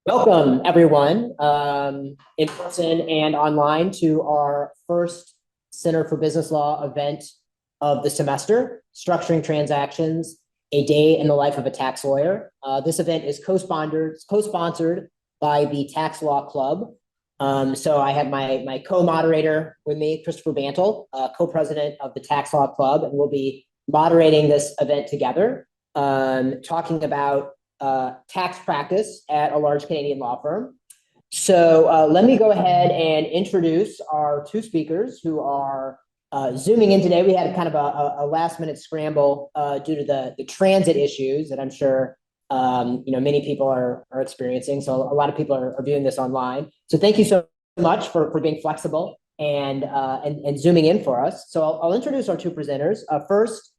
Welcome, everyone, in person and online to our first Center for Business Law event of the semester, Structuring Transactions, A Day in the Life of a Tax Lawyer. This event is co-sponsored by the Tax Law Club. So I have my co-moderator with me, Christopher Bantle, co-president of the Tax Law Club, and we'll be moderating this event together, talking about tax practice at a large Canadian law firm. So let me go ahead and introduce our two speakers who are Zooming in today. We had kind of a last minute scramble due to the transit issues that I'm sure many people are experiencing. So a lot of people are viewing this online. So thank you so much for being flexible and Zooming in for us. So I'll introduce our two presenters. First,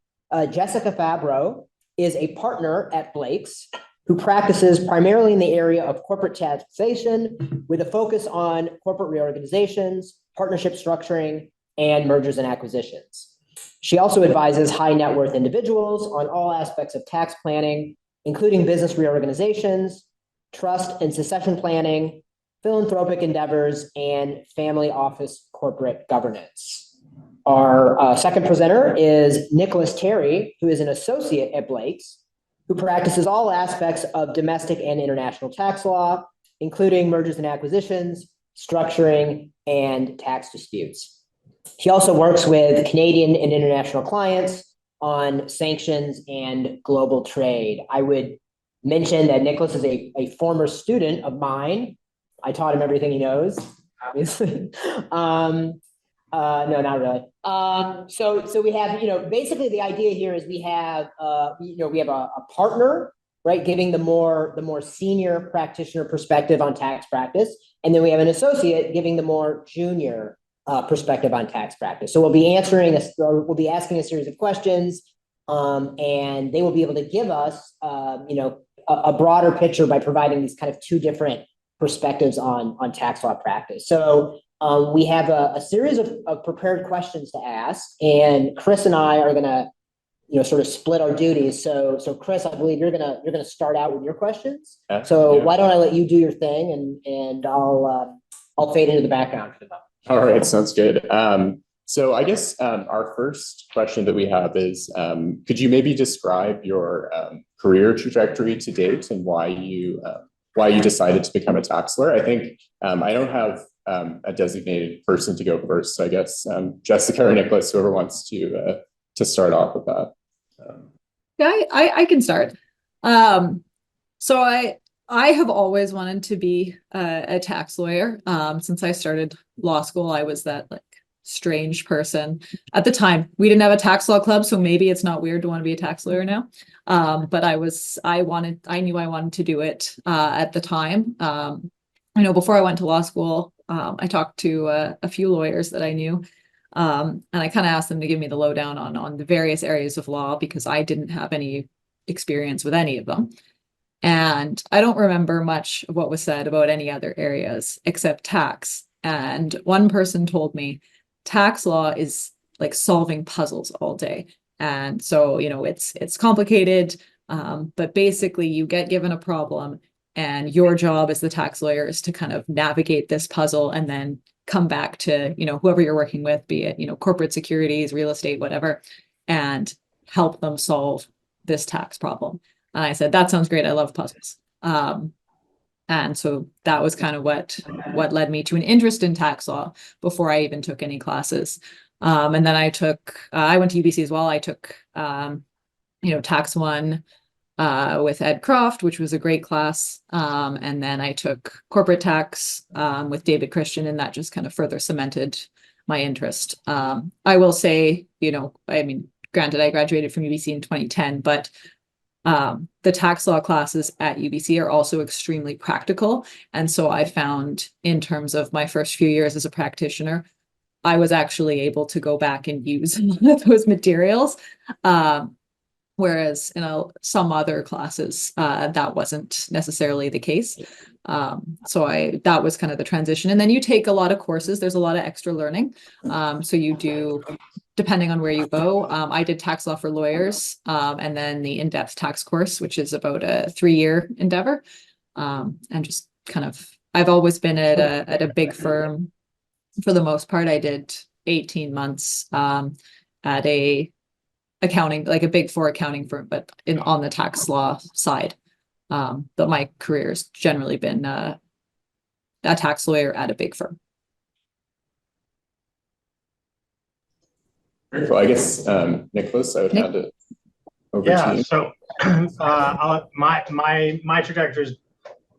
Jessica Fabbro is a partner at Blake's, who practices primarily in the area of corporate taxation with a focus on corporate reorganizations, partnership structuring, and mergers and acquisitions. She also advises high net worth individuals on all aspects of tax planning, including business reorganizations, trust and succession planning, philanthropic endeavors, and family office corporate governance. Our second presenter is Nicholas Terry, who is an associate at Blake's, who practices all aspects of domestic and international tax law, including mergers and acquisitions, structuring, and tax disputes. He also works with Canadian and international clients on sanctions and global trade. I would mention that Nicholas is a former student of mine. I taught him everything he knows, obviously. No, not really. So we have, basically the idea here is we have a partner, right, giving the more senior practitioner perspective on tax practice, and then we have an associate giving the more junior perspective on tax practice. So we'll be asking a series of questions, and they will be able to give us, a broader picture by providing these kind of two different perspectives on tax law practice. So we have a series of prepared questions to ask, and Chris and I are gonna, sort of split our duties. So Chris, I believe you're gonna start out with your questions. Why don't I let you do your thing, and I'll fade into the background for them. All right, sounds good. So I guess our first question that we have is, could you maybe describe your career trajectory to date and why you decided to become a tax lawyer? I think I don't have a designated person to go first. So I guess Jessica or Nicholas, whoever wants to start off with that. Yeah, I can start. So I have always wanted to be a tax lawyer. Since I started law school, I was that strange person. At the time, we didn't have a tax law club, so maybe it's not weird to want to be a tax lawyer now. But I knew I wanted to do it at the time. Before I went to law school, I talked to a few lawyers that I knew, and I kind of asked them to give me the lowdown on the various areas of law because I didn't have any experience with any of them. And I don't remember much of what was said about any other areas except tax. And one person told me tax law is like solving puzzles all day. And so, it's complicated, but basically you get given a problem, and your job as the tax lawyer is to kind of navigate this puzzle and then come back to, whoever you're working with, be it, corporate securities, real estate, whatever, and help them solve this tax problem. And I said, that sounds great. I love puzzles. And so that was kind of what led me to an interest in tax law before I even took any classes. And then I went to UBC as well. I took, Tax 1 with Ed Croft, which was a great class. And then I took corporate tax with David Christian, and that just kind of further cemented my interest. I will say, granted, I graduated from UBC in 2010, but the tax law classes at UBC are also extremely practical. And so I found in terms of my first few years as a practitioner, I was actually able to go back and use those materials. Whereas in some other classes, that wasn't necessarily the case. So that was kind of the transition. And then you take a lot of courses. There's a lot of extra learning. So you do, depending on where you go. I did tax law for lawyers, and then the in-depth tax course, which is about a 3-year endeavor. And just I've always been at a big firm for the most part. I did 18 months at a accounting, like a big four accounting firm, but on the tax law side. But my career's generally been a tax lawyer at a big firm. Well, I guess, Nicholas, I would hand it over to you. So my trajectory is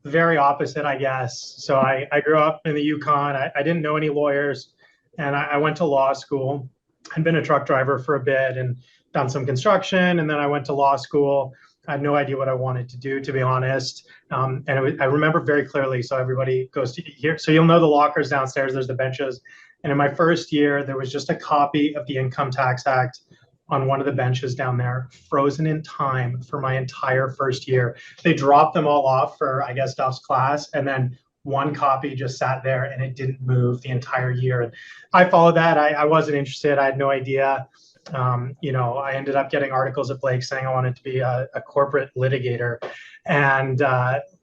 very opposite, I guess. So I grew up in the Yukon. I didn't know any lawyers, and I went to law school. I'd been a truck driver for a bit and done some construction, and then I went to law school. I had no idea what I wanted to do, to be honest. And I remember very clearly. So everybody goes to here. So you'll know the lockers downstairs. There's the benches. And in my first year, there was just a copy of the Income Tax Act on one of the benches down there, frozen in time for my entire first year. They dropped them all off for, I guess, Duff's class, and then one copy just sat there and it didn't move the entire year. And I followed that. I wasn't interested. I had no idea. I ended up getting articles at Blake saying I wanted to be a corporate litigator. And,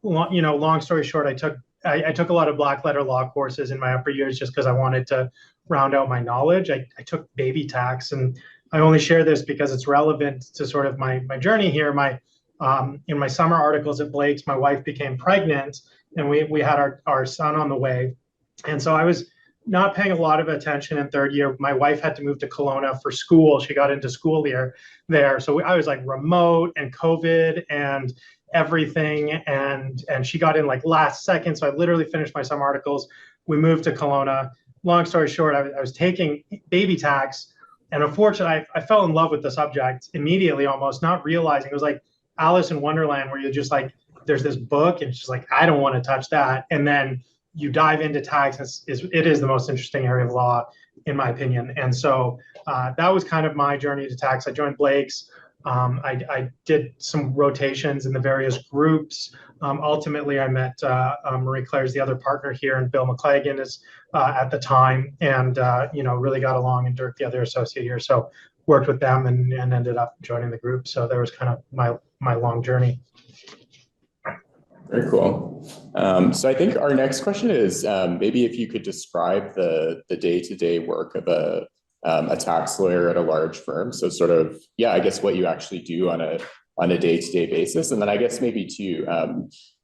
long story short, I took a lot of black letter law courses in my upper years just because I wanted to round out my knowledge. I took baby tax, and I only share this because it's relevant to sort of my journey here. In my summer articles at Blake's, my wife became pregnant, and we had our son on the way. And so I was not paying a lot of attention in third year. My wife had to move to Kelowna for school. She got into school there. So I was like remote and COVID and everything. And she got in like last second. So I literally finished my summer articles. We moved to Kelowna. Long story short, I was taking baby tax. And unfortunately, I fell in love with the subject immediately, almost not realizing. It was like Alice in Wonderland, where you're just like, there's this book and it's just like, I don't want to touch that. And then you dive into tax. It is the most interesting area of law, in my opinion. And so that was kind of my journey to tax. I joined Blake's. I did some rotations in the various groups. Ultimately, I met Marie Claire's the other partner here, and Bill McClagan is at the time, and really got along, and Dirk, the other associate here. So worked with them and ended up joining the group. So there was kind of my long journey. Very cool. So I think our next question is maybe if you could describe the day-to-day work of a tax lawyer at a large firm. So sort of, I guess what you actually do on a day-to-day basis. And then I guess maybe too,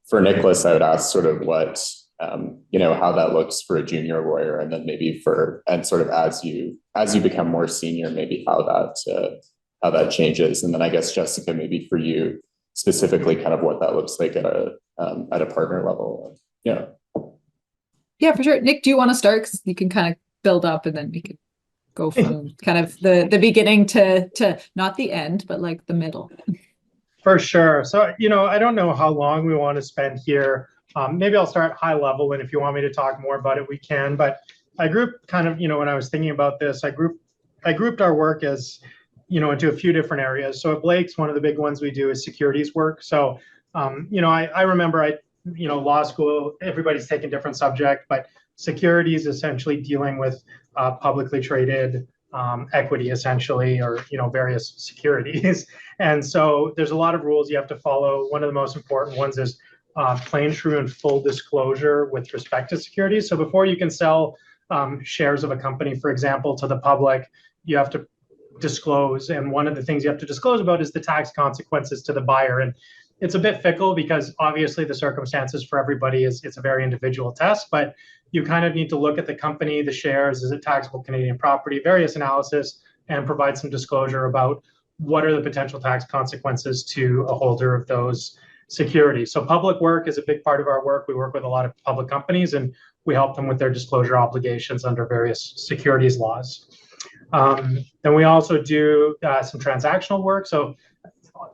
for Nicholas, I would ask sort of what, how that looks for a junior lawyer, and then maybe and sort of as you become more senior, maybe how that changes. And then I guess, Jessica, maybe for you specifically, kind of what that looks like at a partner level. Yeah, for sure. Nick, do you want to start? Because you can kind of build up, and then we could go from kind of the beginning to not the end, but like the middle. For sure. So, I don't know how long we want to spend here. Maybe I'll start high level, and if you want me to talk more about it, we can. But I grouped kind of, when I was thinking about this, I grouped our work as, into a few different areas. So at Blake's, one of the big ones we do is securities work. So, I remember law school, everybody's taking different subject, but securities essentially dealing with publicly traded equity, essentially, or various securities. And so there's a lot of rules you have to follow. One of the most important ones is plain, true, and full disclosure with respect to securities. So before you can sell shares of a company, for example, to the public, you have to disclose. And one of the things you have to disclose about is the tax consequences to the buyer. And it's a bit fickle because obviously the circumstances for everybody it's a very individual test, but you kind of need to look at the company, the shares, is it taxable Canadian property, various analysis, and provide some disclosure about what are the potential tax consequences to a holder of those securities. So public work is a big part of our work. We work with a lot of public companies, and we help them with their disclosure obligations under various securities laws. Then we also do some transactional work. So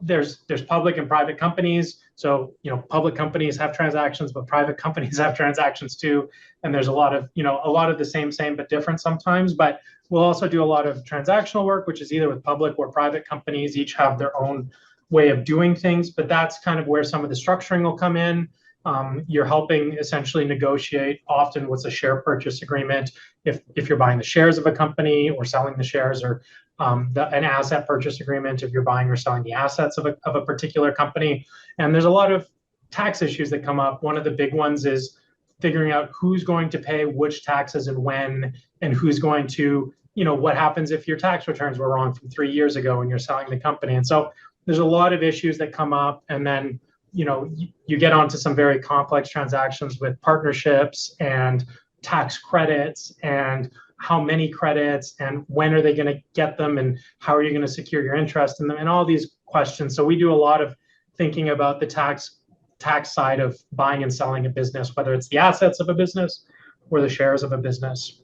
there's public and private companies. So, public companies have transactions, but private companies have transactions too. And there's a lot of the same, but different sometimes. But we'll also do a lot of transactional work, which is either with public or private companies. Each have their own way of doing things, but that's kind of where some of the structuring will come in. You're helping essentially negotiate often what's a share purchase agreement if you're buying the shares of a company or selling the shares, or an asset purchase agreement if you're buying or selling the assets of a particular company. And there's a lot of tax issues that come up. One of the big ones is figuring out who's going to pay which taxes and when, and who's going to, what happens if your tax returns were wrong from 3 years ago when you're selling the company. And so there's a lot of issues that come up. And then, you get onto some very complex transactions with partnerships and tax credits and how many credits and when are they going to get them and how are you going to secure your interest in them and all these questions. So we do a lot of thinking about the tax side of buying and selling a business, whether it's the assets of a business or the shares of a business.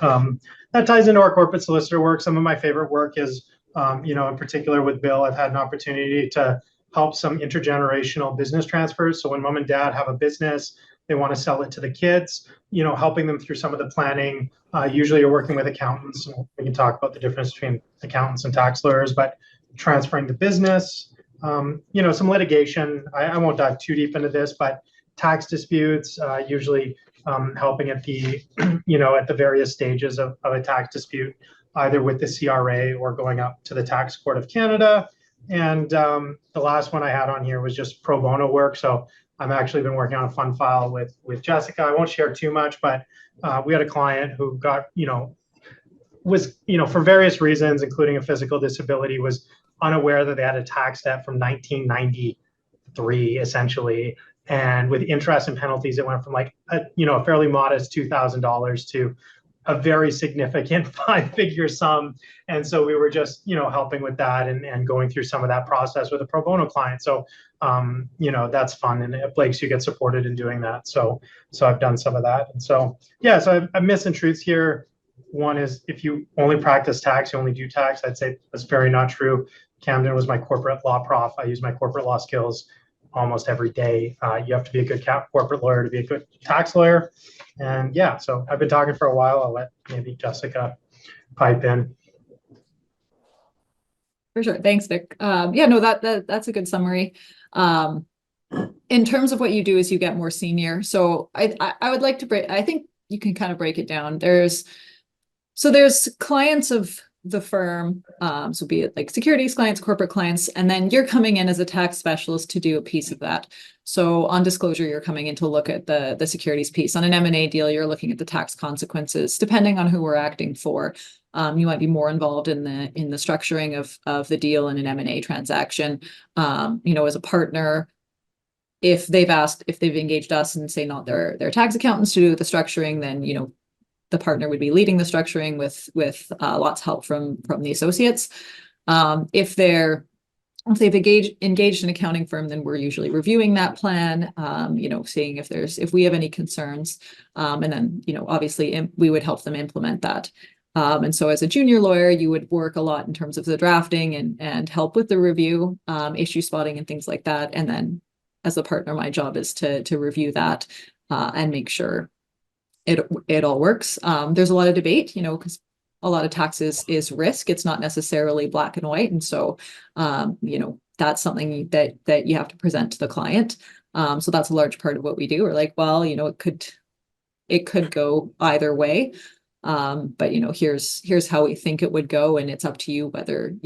That ties into our corporate solicitor work. Some of my favorite work is, in particular with Bill, I've had an opportunity to help some intergenerational business transfers. So when mom and dad have a business, they want to sell it to the kids, helping them through some of the planning. Usually you're working with accountants. We can talk about the difference between accountants and tax lawyers, but transferring the business, some litigation. I won't dive too deep into this, but tax disputes, usually helping at the, at the various stages of a tax dispute, either with the CRA or going up to the Tax Court of Canada. And the last one I had on here was just pro bono work. So I've actually been working on a fund file with Jessica. I won't share too much, but we had a client who got, was, for various reasons, including a physical disability, was unaware that they had a tax debt from 1993, essentially. And with interest and penalties, it went from like a fairly modest $2,000 to a very significant 5-figure sum. And so we were just, helping with that and going through some of that process with a pro bono client. So, that's fun. And at Blake's, you get supported in doing that. So I've done some of that. And so, yeah, so I've myths and truths here. One is if you only practice tax, you only do tax. I'd say that's very not true. Camden was my corporate law prof. I use my corporate law skills almost every day. You have to be a good corporate lawyer to be a good tax lawyer. And yeah, so I've been talking for a while. I'll let maybe Jessica pipe in. For sure. Thanks, Vic. Yeah, no, that's a good summary. In terms of what you do as you get more senior. So I would like to break, I think you can kind of break it down. There's clients of the firm, so be it like securities clients, corporate clients, and then you're coming in as a tax specialist to do a piece of that. So on disclosure, you're coming in to look at the securities piece. On an M&A deal, you're looking at the tax consequences, depending on who we're acting for. You might be more involved in the structuring of the deal in an M&A transaction. As a partner, if they've engaged us and say not their tax accountants to do the structuring, then the partner would be leading the structuring with lots of help from the associates. If they've engaged an accounting firm, then we're usually reviewing that plan, seeing if we have any concerns, and then obviously we would help them implement that. And so as a junior lawyer, you would work a lot in terms of the drafting and help with the review, issue spotting and things like that. And then as a partner, my job is to review that and make sure it all works. There's a lot of debate, because a lot of taxes is risk. It's not necessarily black and white. And so, that's something that you have to present to the client. So that's a large part of what we do. We're like, well, it could go either way. But here's how we think it would go. And it's up to you whether,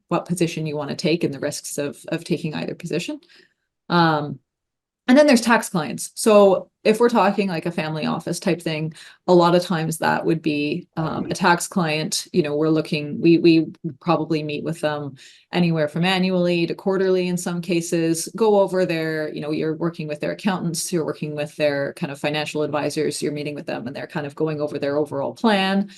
what position you want to take and the risks of taking either position. And then there's tax clients. So if we're talking like a family office type thing, a lot of times that would be a tax client. We probably meet with them anywhere from annually to quarterly in some cases, go over their, you're working with their accountants, you're working with their kind of financial advisors, you're meeting with them and they're kind of going over their overall plan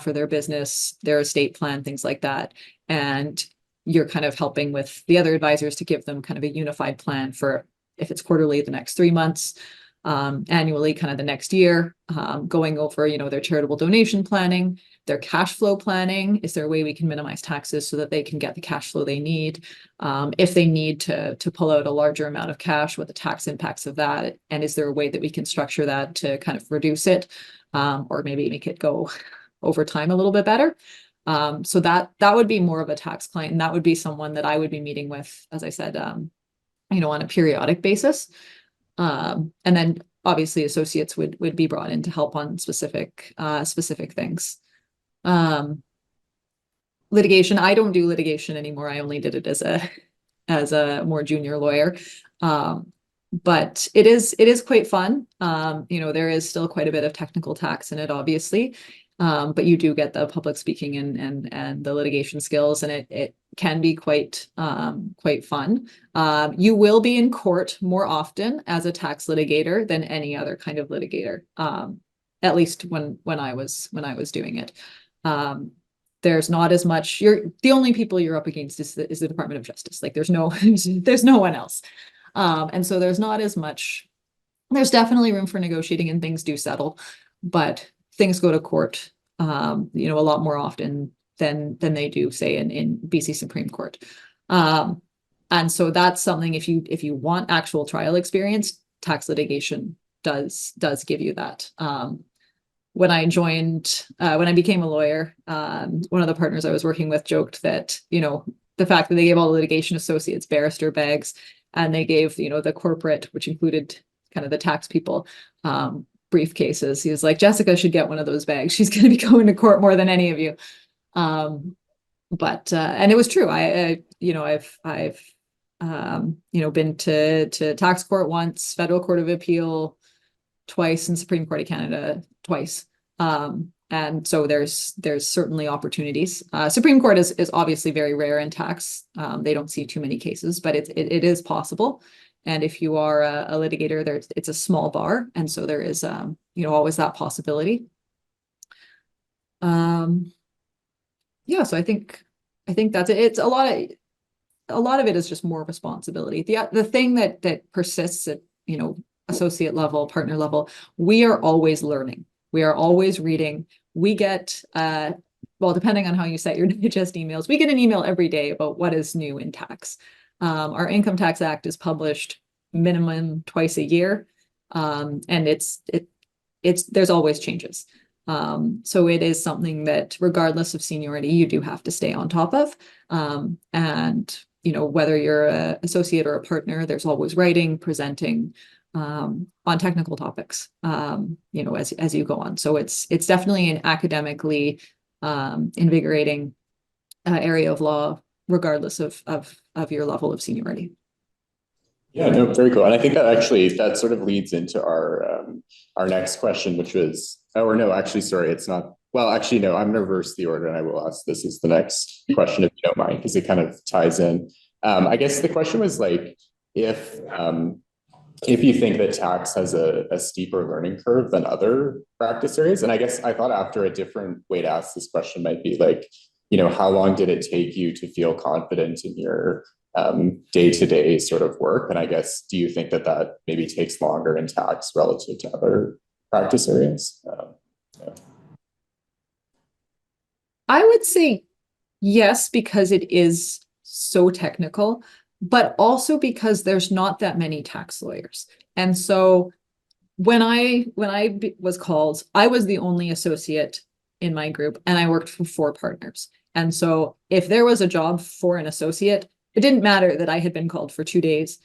for their business, their estate plan, things like that. And you're kind of helping with the other advisors to give them kind of a unified plan for, if it's quarterly, the next 3 months, annually, kind of the next year, going over, their charitable donation planning, their cash flow planning. Is there a way we can minimize taxes so that they can get the cash flow they need? If they need to pull out a larger amount of cash, what the tax impacts of that? And is there a way that we can structure that to kind of reduce it, or maybe make it go over time a little bit better? So that would be more of a tax client, and that would be someone that I would be meeting with, as I said, on a periodic basis. And then obviously associates would be brought in to help on specific things. Litigation, I don't do litigation anymore. I only did it as a more junior lawyer. but it is quite fun. You know, there is still quite a bit of technical tax in it, obviously. But you do get the public speaking and the litigation skills, and it can be quite fun. You will be in court more often as a tax litigator than any other kind of litigator. At least when I was doing it. There's not as much, the only people you're up against is the Department of Justice. Like there's no one else. And so there's not as much, there's definitely room for negotiating and things do settle, but things go to court, you know, a lot more often than they do, say, in BC Supreme Court. And so that's something, if you want actual trial experience, tax litigation does give you that. When I became a lawyer, one of the partners I was working with joked that, you know, the fact that they gave all the litigation associates barrister bags, and they gave, you know, the corporate, which included kind of the tax people, briefcases. He was like, Jessica should get one of those bags. She's going to be going to court more than any of you. But and it was true. I've you know, been to tax court once, Federal Court of Appeal twice, and Supreme Court of Canada twice. And so there's certainly opportunities. Supreme Court is obviously very rare in tax. They don't see too many cases, but it is possible. And if you are a litigator, it's a small bar, and so there is you know, always that possibility. Yeah, so I think that's it. It's a lot of it is just more responsibility. The thing that persists at, you know, associate level, partner level, we are always learning. We are always reading. We get, well, depending on how you set your digest emails, we get an email every day about what is new in tax. Our Income Tax Act is published minimum twice a year. And there's always changes. So it is something that, regardless of seniority, you do have to stay on top of. And, you know, whether you're an associate or a partner, there's always writing, presenting, on technical topics, you know, as you go on. So it's definitely an academically invigorating area of law, regardless of your level of seniority. Yeah, no, very cool. And I think that sort of leads into our next question, which was, or no, actually, sorry, it's not. Well, actually, no, I'm going to reverse the order, and I will ask this as the next question, if you don't mind, because it kind of ties in. I guess the question was like, if you think that tax has a steeper learning curve than other practice areas. And I guess I thought after a different way to ask this question might be like, you know, how long did it take you to feel confident in your day-to-day sort of work? And I guess, do you think that maybe takes longer in tax relative to other practice areas? Yeah. I would say yes, because it is so technical, but also because there's not that many tax lawyers. And so when I was called, I was the only associate in my group, and I worked for 4 partners. And so if there was a job for an associate, it didn't matter that I had been called for 2 days,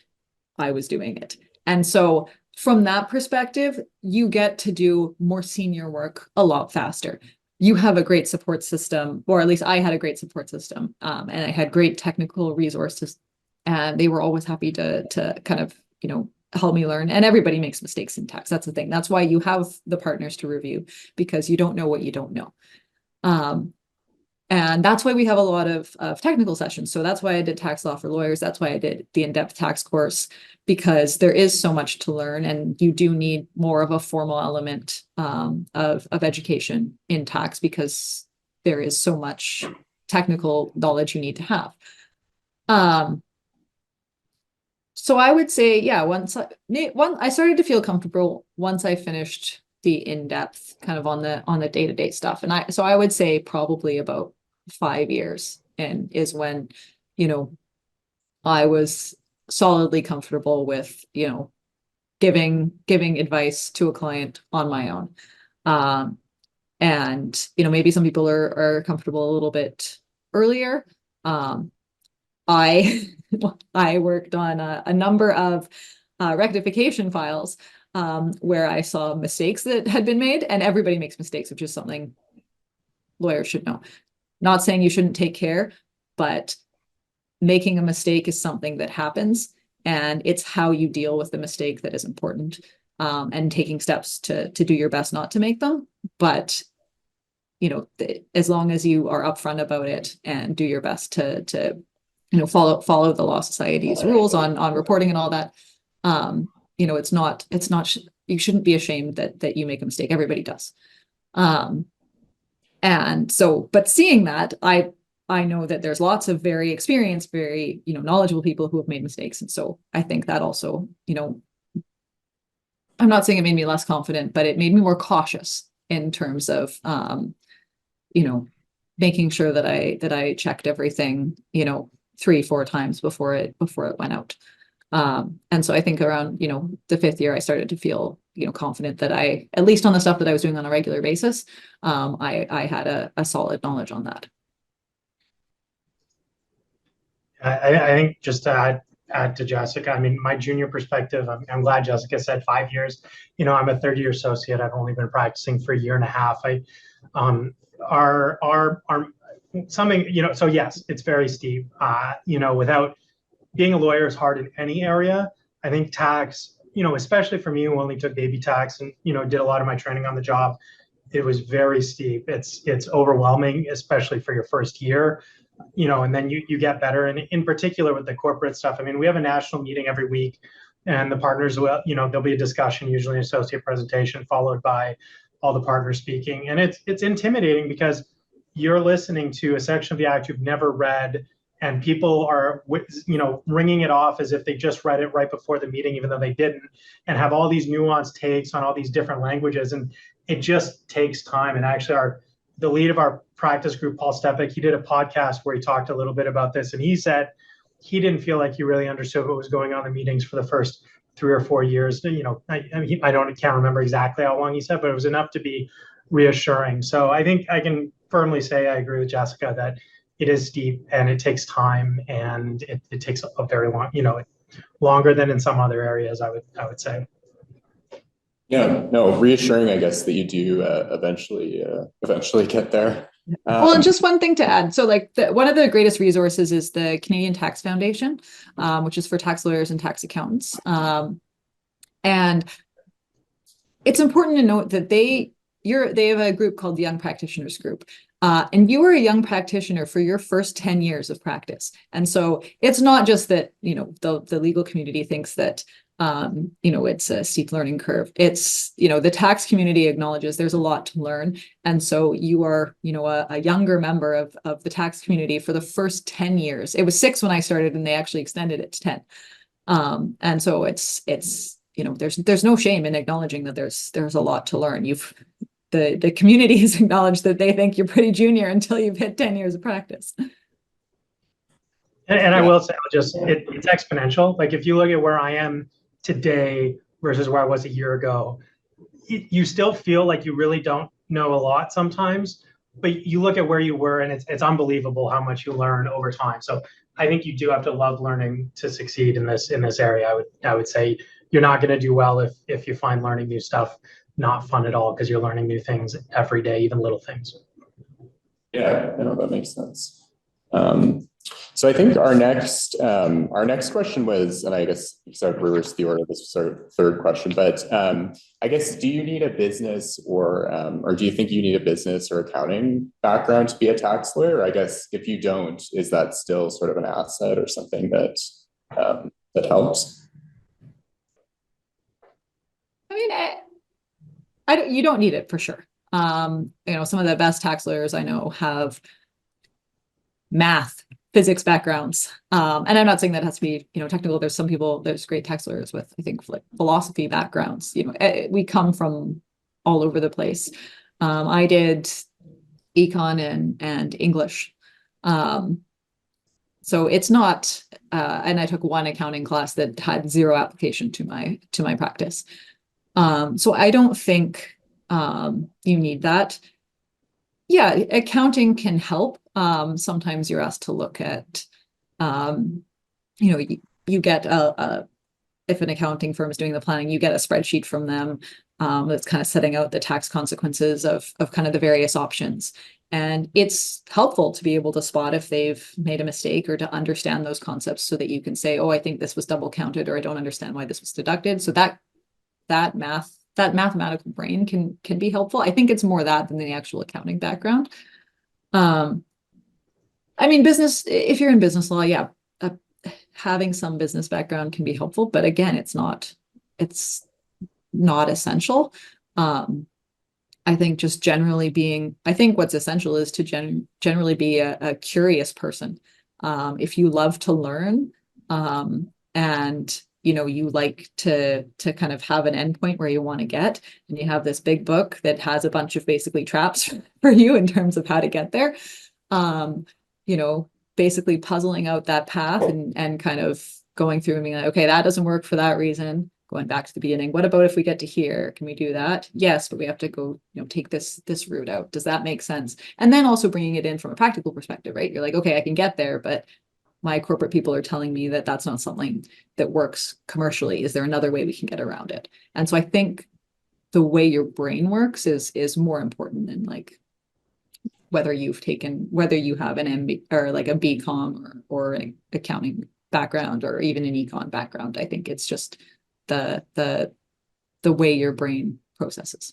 I was doing it. And so from that perspective, you get to do more senior work a lot faster. You have a great support system, or at least I had a great support system, and I had great technical resources, and they were always happy to kind of, you know, help me learn. And everybody makes mistakes in tax. That's the thing. That's why you have the partners to review, because you don't know what you don't know. And that's why we have a lot of technical sessions. So that's why I did tax law for lawyers. That's why I did the in-depth tax course, because there is so much to learn, and you do need more of a formal element of education in tax, because there is so much technical knowledge you need to have. So I would say, yeah, once I started to feel comfortable once I finished the in-depth kind of on the day-to-day stuff. And I would say probably about 5 years and is when, you know, I was solidly comfortable with, you know, giving advice to a client on my own. And, you know, maybe some people are comfortable a little bit earlier. I worked on a number of rectification files where I saw mistakes that had been made, and everybody makes mistakes, which is something lawyers should know. Not saying you shouldn't take care, but making a mistake is something that happens. and it's how you deal with the mistake that is important, and taking steps to do your best not to make them. But as long as you are upfront about it and do your best to follow the Law Society's rules on reporting and all that, it's not you shouldn't be ashamed that you make a mistake. Everybody does. And so, but seeing that, I know that there's lots of very experienced, very, knowledgeable people who have made mistakes. And so I think that also, I'm not saying it made me less confident, but it made me more cautious in terms of, making sure that I checked everything, 3-4 times before it went out. And so I think around, the 5th year, I started to feel, confident that at least on the stuff that I was doing on a regular basis, I had a solid knowledge on that. I think just to add to Jessica, I mean, my junior perspective, I'm glad Jessica said 5 years. I'm a third-year associate. I've only been practicing for a year and a half. So yes, it's very steep. Without being a lawyer is hard in any area. I think tax, especially for me who only took baby tax and, did a lot of my training on the job, it was very steep. It's overwhelming, especially for your first year. And then you get better. And in particular with the corporate stuff, I mean, we have a national meeting every week, and the partners will, there'll be a discussion, usually an associate presentation, followed by all the partners speaking. And it's intimidating because you're listening to a section of the act you've never read, and people are, ringing it off as if they just read it right before the meeting, even though they didn't, and have all these nuanced takes on all these different languages. And it just takes time. And actually the lead of our practice group, Paul Stepek, he did a podcast where he talked a little bit about this. And he said he didn't feel like he really understood what was going on in the meetings for the first 3 or 4 years. I can't remember exactly how long he said, but it was enough to be reassuring. So I think I can firmly say I agree with Jessica that it is steep and it takes time, and it takes a very long, longer than in some other areas, I would say. Yeah, no, reassuring, I guess, that you do eventually get there. Well, and just one thing to add. So one of the greatest resources is the Canadian Tax Foundation, which is for tax lawyers and tax accountants. And it's important to note that they have a group called the Young Practitioners Group. And you were a young practitioner for your first 10 years of practice. And so it's not just that, the legal community thinks that, it's a steep learning curve. It's, the tax community acknowledges there's a lot to learn. And so you are, a younger member of the tax community for the first 10 years. It was 6 when I started, and they actually extended it to 10. And so it's, there's no shame in acknowledging that there's a lot to learn. The community has acknowledged that they think you're pretty junior until you've hit 10 years of practice. And I will say, it's exponential. Like if you look at where I am today versus where I was a year ago, you still feel like you really don't know a lot sometimes, but you look at where you were, and it's unbelievable how much you learn over time. So I think you do have to love learning to succeed in this area. I would say you're not going to do well if you find learning new stuff not fun at all, because you're learning new things every day, even little things. Yeah, no, that makes sense. So I think our next question was, and I guess sort of reverse the order, this was sort of third question, but I guess, do you need a business or do you think you need a business or accounting background to be a tax lawyer? I guess if you don't, is that still sort of an asset or something that helps? I mean, you don't need it for sure. Some of the best tax lawyers I know have math, physics backgrounds. And I'm not saying that has to be, technical. There's great tax lawyers with, I think, like philosophy backgrounds. We come from all over the place. I did econ and English. So it's not, and I took one accounting class that had zero application to my practice. So I don't think you need that. Yeah, accounting can help. Sometimes you're asked to look at, you get if an accounting firm is doing the planning, you get a spreadsheet from them that's kind of setting out the tax consequences of kind of the various options. And it's helpful to be able to spot if they've made a mistake or to understand those concepts so that you can say, oh, I think this was double counted, or I don't understand why this was deducted. So that mathematical brain can be helpful. I think it's more that than the actual accounting background. I mean, if you're in business law, yeah, having some business background can be helpful, but again, it's not essential. I think just generally I think what's essential is to generally be a curious person. If you love to learn, and you like to kind of have an endpoint where you want to get, and you have this big book that has a bunch of basically traps for you in terms of how to get there. Basically puzzling out that path and kind of going through and being like, okay, that doesn't work for that reason. Going back to the beginning, what about if we get to here? Can we do that? Yes, but we have to go, take this route out. Does that make sense? And then also bringing it in from a practical perspective, right? You're like, okay, I can get there, but my corporate people are telling me that that's not something that works commercially. Is there another way we can get around it? And so I think the way your brain works is more important than like whether you have an MB or like a BCom or an accounting background or even an econ background. I think it's just the way your brain processes.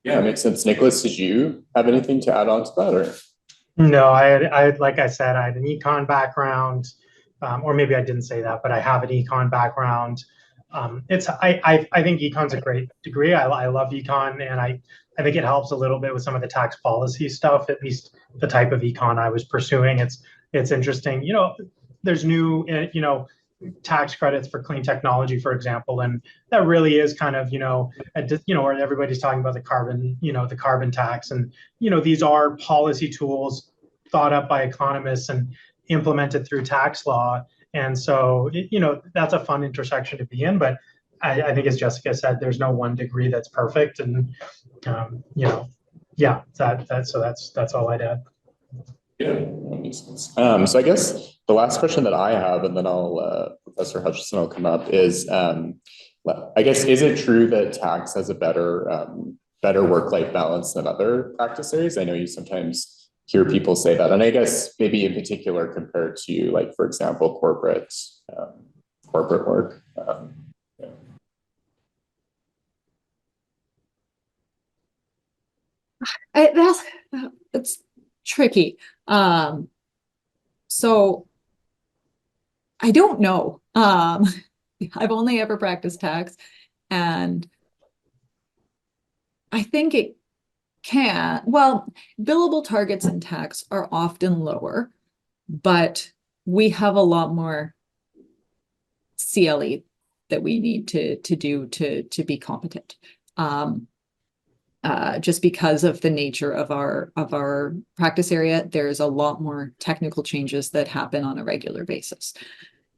Yeah, it makes sense. Nicholas, did you have anything to add on to that, or? No, I like I said, I had an econ background, or maybe I didn't say that, but I have an econ background. I think econ's a great degree. I love econ, and I think it helps a little bit with some of the tax policy stuff, at least the type of econ I was pursuing. It's interesting. There's new, tax credits for clean technology, for example, and that really is kind of, where everybody's talking about the carbon tax, and these are policy tools thought up by economists and implemented through tax law, and so that's a fun intersection to be in. But I think, as Jessica said, there's no one degree that's perfect, and that's all I'd add. Yeah, that makes sense. So I guess the last question that I have, and then Professor Hutchison will come up, is I guess, is it true that tax has a better work-life balance than other practice areas? I know you sometimes hear people say that, and I guess maybe in particular compared to, like, for example, corporate work. It's tricky. So I don't know. I've only ever practiced tax, and I think it can. Well, billable targets in tax are often lower, but we have a lot more CLE that we need to do to be competent. Just because of the nature of our practice area, there's a lot more technical changes that happen on a regular basis.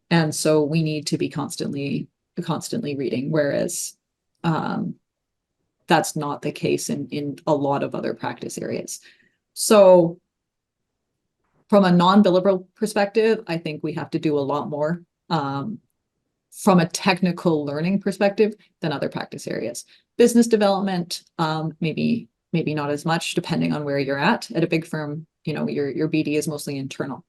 And so we need to be constantly reading, whereas that's not the case in a lot of other practice areas. So from a non-billable perspective, I think we have to do a lot more from a technical learning perspective than other practice areas. Business development, maybe not as much, depending on where you're at. At a big firm, your BD is mostly internal.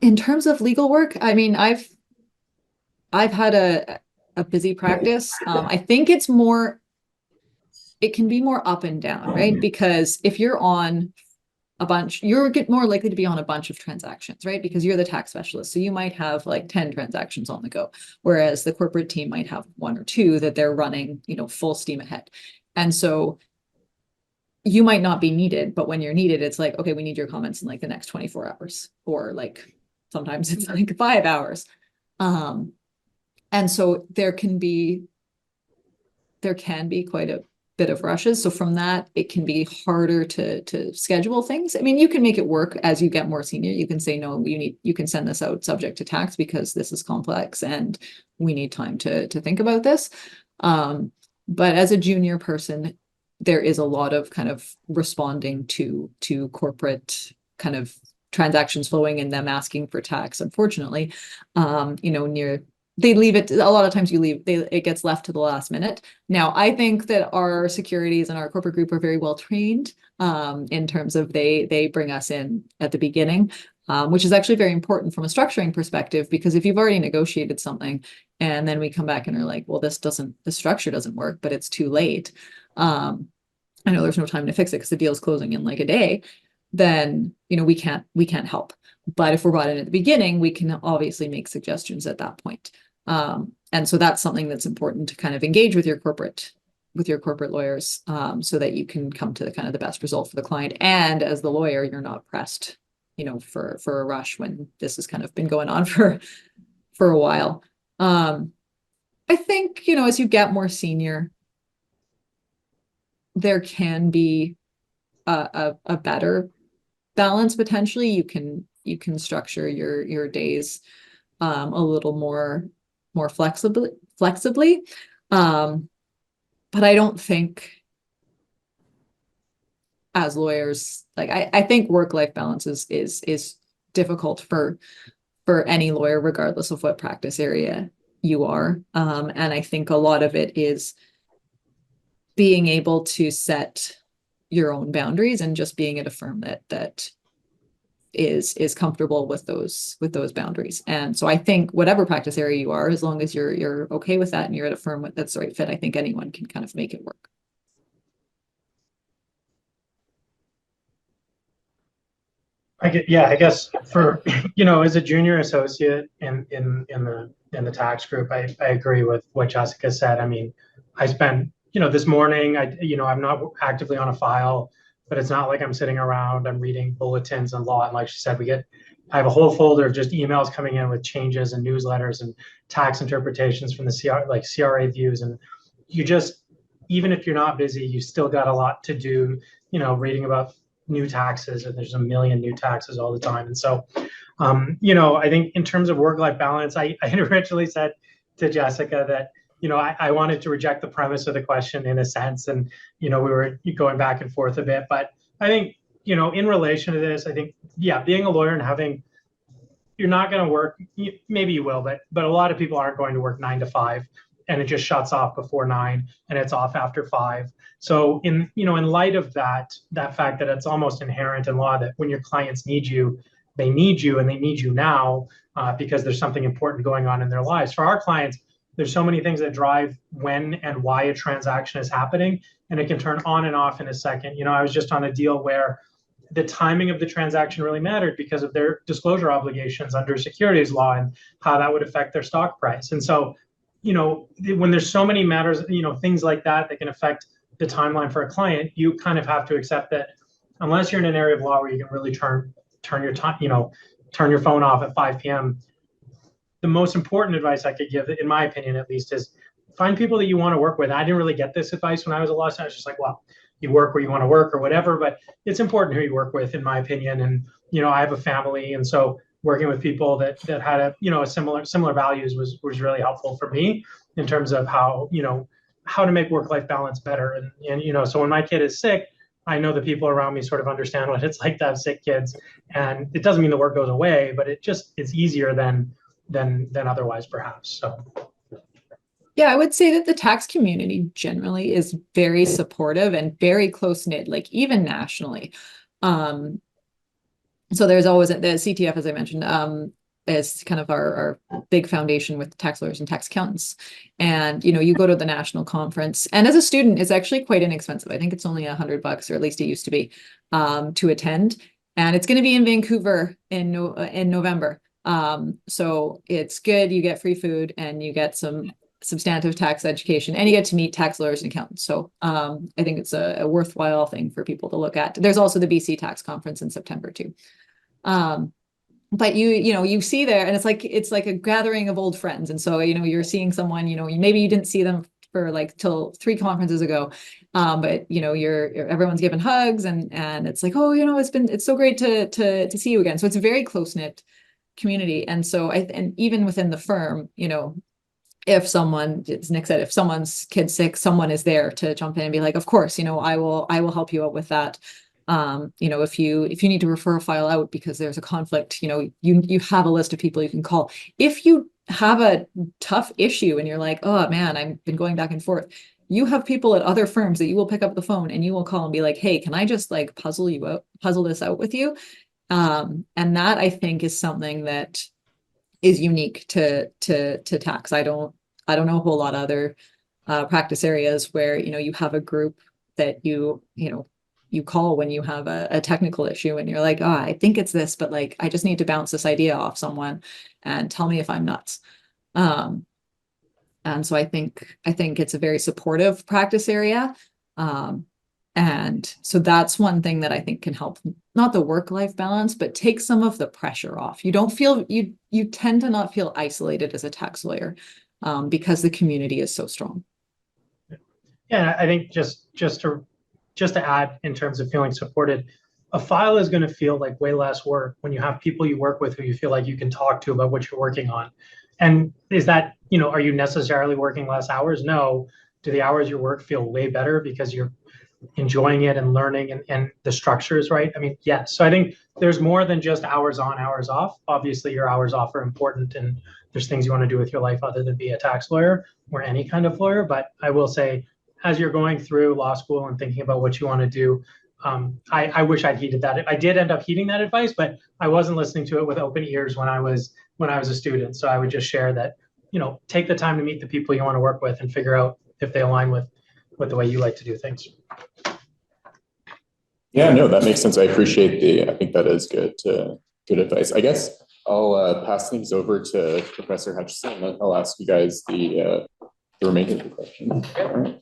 In terms of legal work, I mean, I've had a busy practice. I think it can be more up and down, right? Because if you're on a bunch, you're more likely to be on a bunch of transactions, right? Because you're the tax specialist. So you might have like 10 transactions on the go, whereas the corporate team might have 1 or 2 that they're running, full steam ahead. And so you might not be needed, but when you're needed, it's like, okay, we need your comments in like the next 24 hours, or like sometimes it's like 5 hours. And so there can be quite a bit of rushes. So from that, it can be harder to schedule things. I mean, you can make it work as you get more senior. You can say, no, you can send this out subject to tax because this is complex and we need time to think about this. But as a junior person, there is a lot of kind of responding to corporate kind of transactions flowing and them asking for tax, unfortunately, they leave it, a lot of times it gets left to the last minute. Now, I think that our securities and our corporate group are very well trained in terms of they bring us in at the beginning, which is actually very important from a structuring perspective, because if you've already negotiated something and then we come back and are like, well, the structure doesn't work, but it's too late. I know there's no time to fix it because the deal's closing in like a day, then, we can't help. But if we're brought in at the beginning, we can obviously make suggestions at that point. And so that's something that's important to kind of engage with your corporate lawyers, so that you can come to the kind of the best result for the client. And as the lawyer, you're not pressed, for a rush when this has kind of been going on for a while. I think, as you get more senior, there can be a better balance potentially. You can structure your days a little more flexibly. But I don't think as lawyers, like I think work-life balance is difficult for any lawyer, regardless of what practice area you are. And I think a lot of it is being able to set your own boundaries and just being at a firm that is comfortable with those boundaries. And so I think whatever practice area you are, as long as you're okay with that and you're at a firm that's the right fit, I think anyone can kind of make it work. I guess for, as a junior associate in the tax group, I agree with what Jessica said. I mean, I spent, this morning, I'm not actively on a file, but it's not like I'm sitting around, I'm reading bulletins and law. And like she said, I have a whole folder of just emails coming in with changes and newsletters and tax interpretations from the CRA views. And even if you're not busy, you still got a lot to do, reading about new taxes, and there's a million new taxes all the time. And so, I think in terms of work-life balance, I originally said to Jessica that, I wanted to reject the premise of the question in a sense. And, we were going back and forth a bit, but I think, in relation to this, I think, being a lawyer and you're not going to work, maybe you will, but a lot of people aren't going to work 9 to 5, and it just shuts off before 9 and it's off after 5. So in light of that fact that it's almost inherent in law that when your clients need you, they need you, and they need you now because there's something important going on in their lives. For our clients, there's so many things that drive when and why a transaction is happening, and it can turn on and off in a second. I was just on a deal where the timing of the transaction really mattered because of their disclosure obligations under securities law and how that would affect their stock price. And so, when there's so many matters, things like that can affect the timeline for a client, you kind of have to accept that unless you're in an area of law where you can really turn your time, turn your phone off at 5 p.m. The most important advice I could give, in my opinion at least, is find people that you want to work with. I didn't really get this advice when I was a law student. I was just like, well, you work where you want to work or whatever, but it's important who you work with, in my opinion. And, I have a family, and so working with people that had a similar values was really helpful for me in terms of how to make work-life balance better. And so when my kid is sick, I know the people around me sort of understand what it's like to have sick kids, and it doesn't mean the work goes away, but it's easier than otherwise perhaps. So. Yeah, I would say that the tax community generally is very supportive and very close-knit, like even nationally. So there's always the CTF, as I mentioned, is kind of our big foundation with tax lawyers and tax accountants. And, you go to the national conference, and as a student, it's actually quite inexpensive. I think it's only $100, or at least it used to be, to attend. And it's going to be in Vancouver in November. So it's good. You get free food and you get some substantive tax education, and you get to meet tax lawyers and accountants. So I think it's a worthwhile thing for people to look at. There's also the BC Tax Conference in September too. But you see there, and it's like a gathering of old friends. And so, you're seeing someone, maybe you didn't see them for like till 3 conferences ago. But everyone's giving hugs, and it's like, oh, it's so great to see you again. So it's a very close-knit community. And so and even within the firm, if someone, as Nick said, if someone's kid's sick, someone is there to jump in and be like, of course, I will help you out with that. If you need to refer a file out because there's a conflict, you have a list of people you can call. If you have a tough issue and you're like, oh man, I've been going back and forth. You have people at other firms that you will pick up the phone and you will call and be like, hey, can I just like puzzle this out with you? And that I think is something that is unique to tax. I don't know a whole lot of other practice areas where, you know, you have a group that you call when you have a technical issue and you're like, oh, I think it's this, but like, I just need to bounce this idea off someone and tell me if I'm nuts. And so I think it's a very supportive practice area. And so that's one thing that I think can help, not the work-life balance, but take some of the pressure off. You don't feel, you tend to not feel isolated as a tax lawyer because the community is so strong. Yeah, I think just to add in terms of feeling supported, a file is going to feel like way less work when you have people you work with who you feel like you can talk to about what you're working on. And is that, you know, are you necessarily working less hours? No. Do the hours you work feel way better because you're enjoying it and learning and the structure is right? I mean, yes. So I think there's more than just hours on, hours off. Obviously, your hours off are important and there's things you want to do with your life other than be a tax lawyer or any kind of lawyer. But I will say, as you're going through law school and thinking about what you want to do, I wish I'd heeded that. I did end up heeding that advice, but I wasn't listening to it with open ears when I was a student. So I would just share that, you know, take the time to meet the people you want to work with and figure out if they align with the way you like to do things. Yeah, no, that makes sense. I appreciate I think that is good advice. I guess I'll pass things over to Professor Hutchison and I'll ask you guys the remainder of the questions. All right.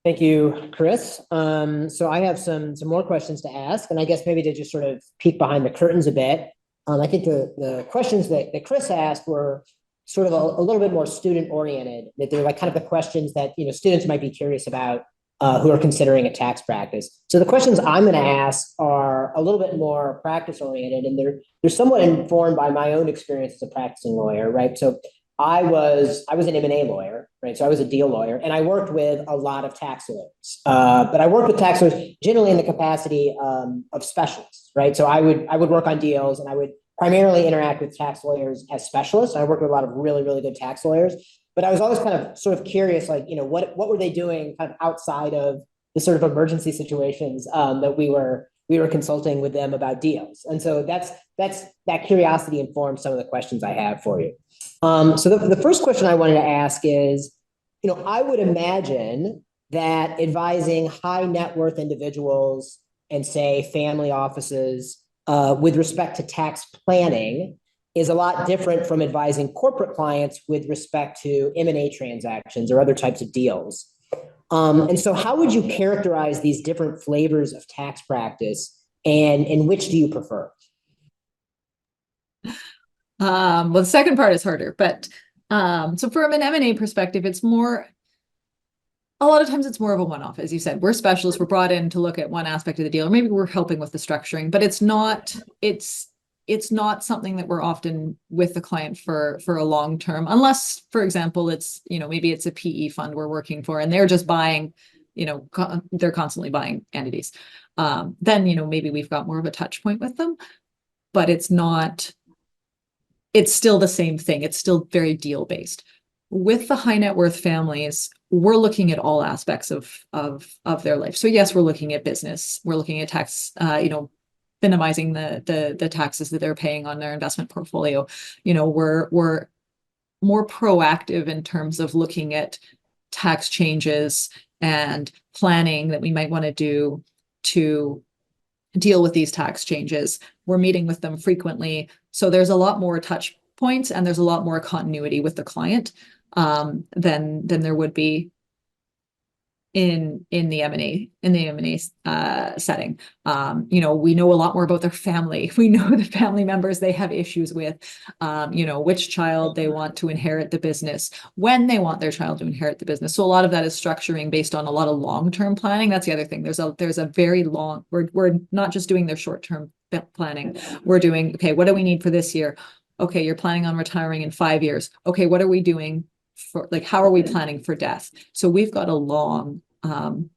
Thank you, Chris. So I have some more questions to ask, and I guess maybe to just sort of peek behind the curtains a bit. I think the questions that Chris asked were sort of a little bit more student oriented. That they're like kind of the questions that, you know, students might be curious about who are considering a tax practice. So the questions I'm going to ask are a little bit more practice oriented, and they're somewhat informed by my own experience as a practicing lawyer, right? So I was an M&A lawyer, right? So I was a deal lawyer, and I worked with a lot of tax lawyers. But I worked with tax lawyers generally in the capacity of specialists, right? So I would work on deals, and I would primarily interact with tax lawyers as specialists. I worked with a lot of really, really good tax lawyers. But I was always kind of sort of curious, like, you know, what were they doing kind of outside of the sort of emergency situations that we were consulting with them about deals. And so that curiosity informs some of the questions I have for you. So the first question I wanted to ask is, you know, I would imagine that advising high net worth individuals and say family offices with respect to tax planning is a lot different from advising corporate clients with respect to M&A transactions or other types of deals. And so how would you characterize these different flavors of tax practice, and which do you prefer? Well, the second part is harder, but so from an M&A perspective, it's more, a lot of times it's more of a one-off. As you said, we're specialists, we're brought in to look at one aspect of the deal, or maybe we're helping with the structuring, but it's not something that we're often with the client for a long term, unless, for example, it's, you know, maybe it's a PE fund we're working for and they're just buying, you know, they're constantly buying entities. Then, you know, maybe we've got more of a touch point with them, but it's still the same thing. It's still very deal based. With the high net worth families, we're looking at all aspects of their life. So yes, we're looking at business, we're looking at tax, you know, minimizing the taxes that they're paying on their investment portfolio. You know, we're more proactive in terms of looking at tax changes and planning that we might want to do to deal with these tax changes. We're meeting with them frequently. So there's a lot more touch points and there's a lot more continuity with the client than there would be in the M&A setting. You know, we know a lot more about their family. We know the family members they have issues with, you know, which child they want to inherit the business, when they want their child to inherit the business. So a lot of that is structuring based on a lot of long-term planning. That's the other thing. There's a very long, we're not just doing their short-term planning. We're doing, okay, what do we need for this year? Okay, you're planning on retiring in 5 years. Okay, what are we doing for, like, how are we planning for death? So we've got a long run.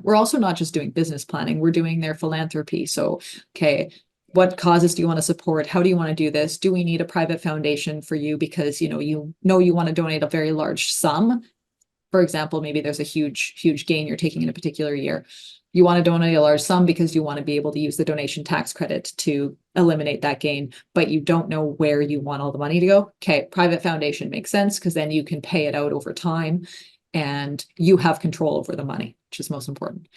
We're also not just doing business planning, we're doing their philanthropy. So, okay, what causes do you want to support? How do you want to do this? Do we need a private foundation for you because you want to donate a very large sum? For example, maybe there's a huge gain you're taking in a particular year. You want to donate a large sum because you want to be able to use the donation tax credit to eliminate that gain, but you don't know where you want all the money to go. Okay, private foundation makes sense because then you can pay it out over time and you have control over the money, which is most important.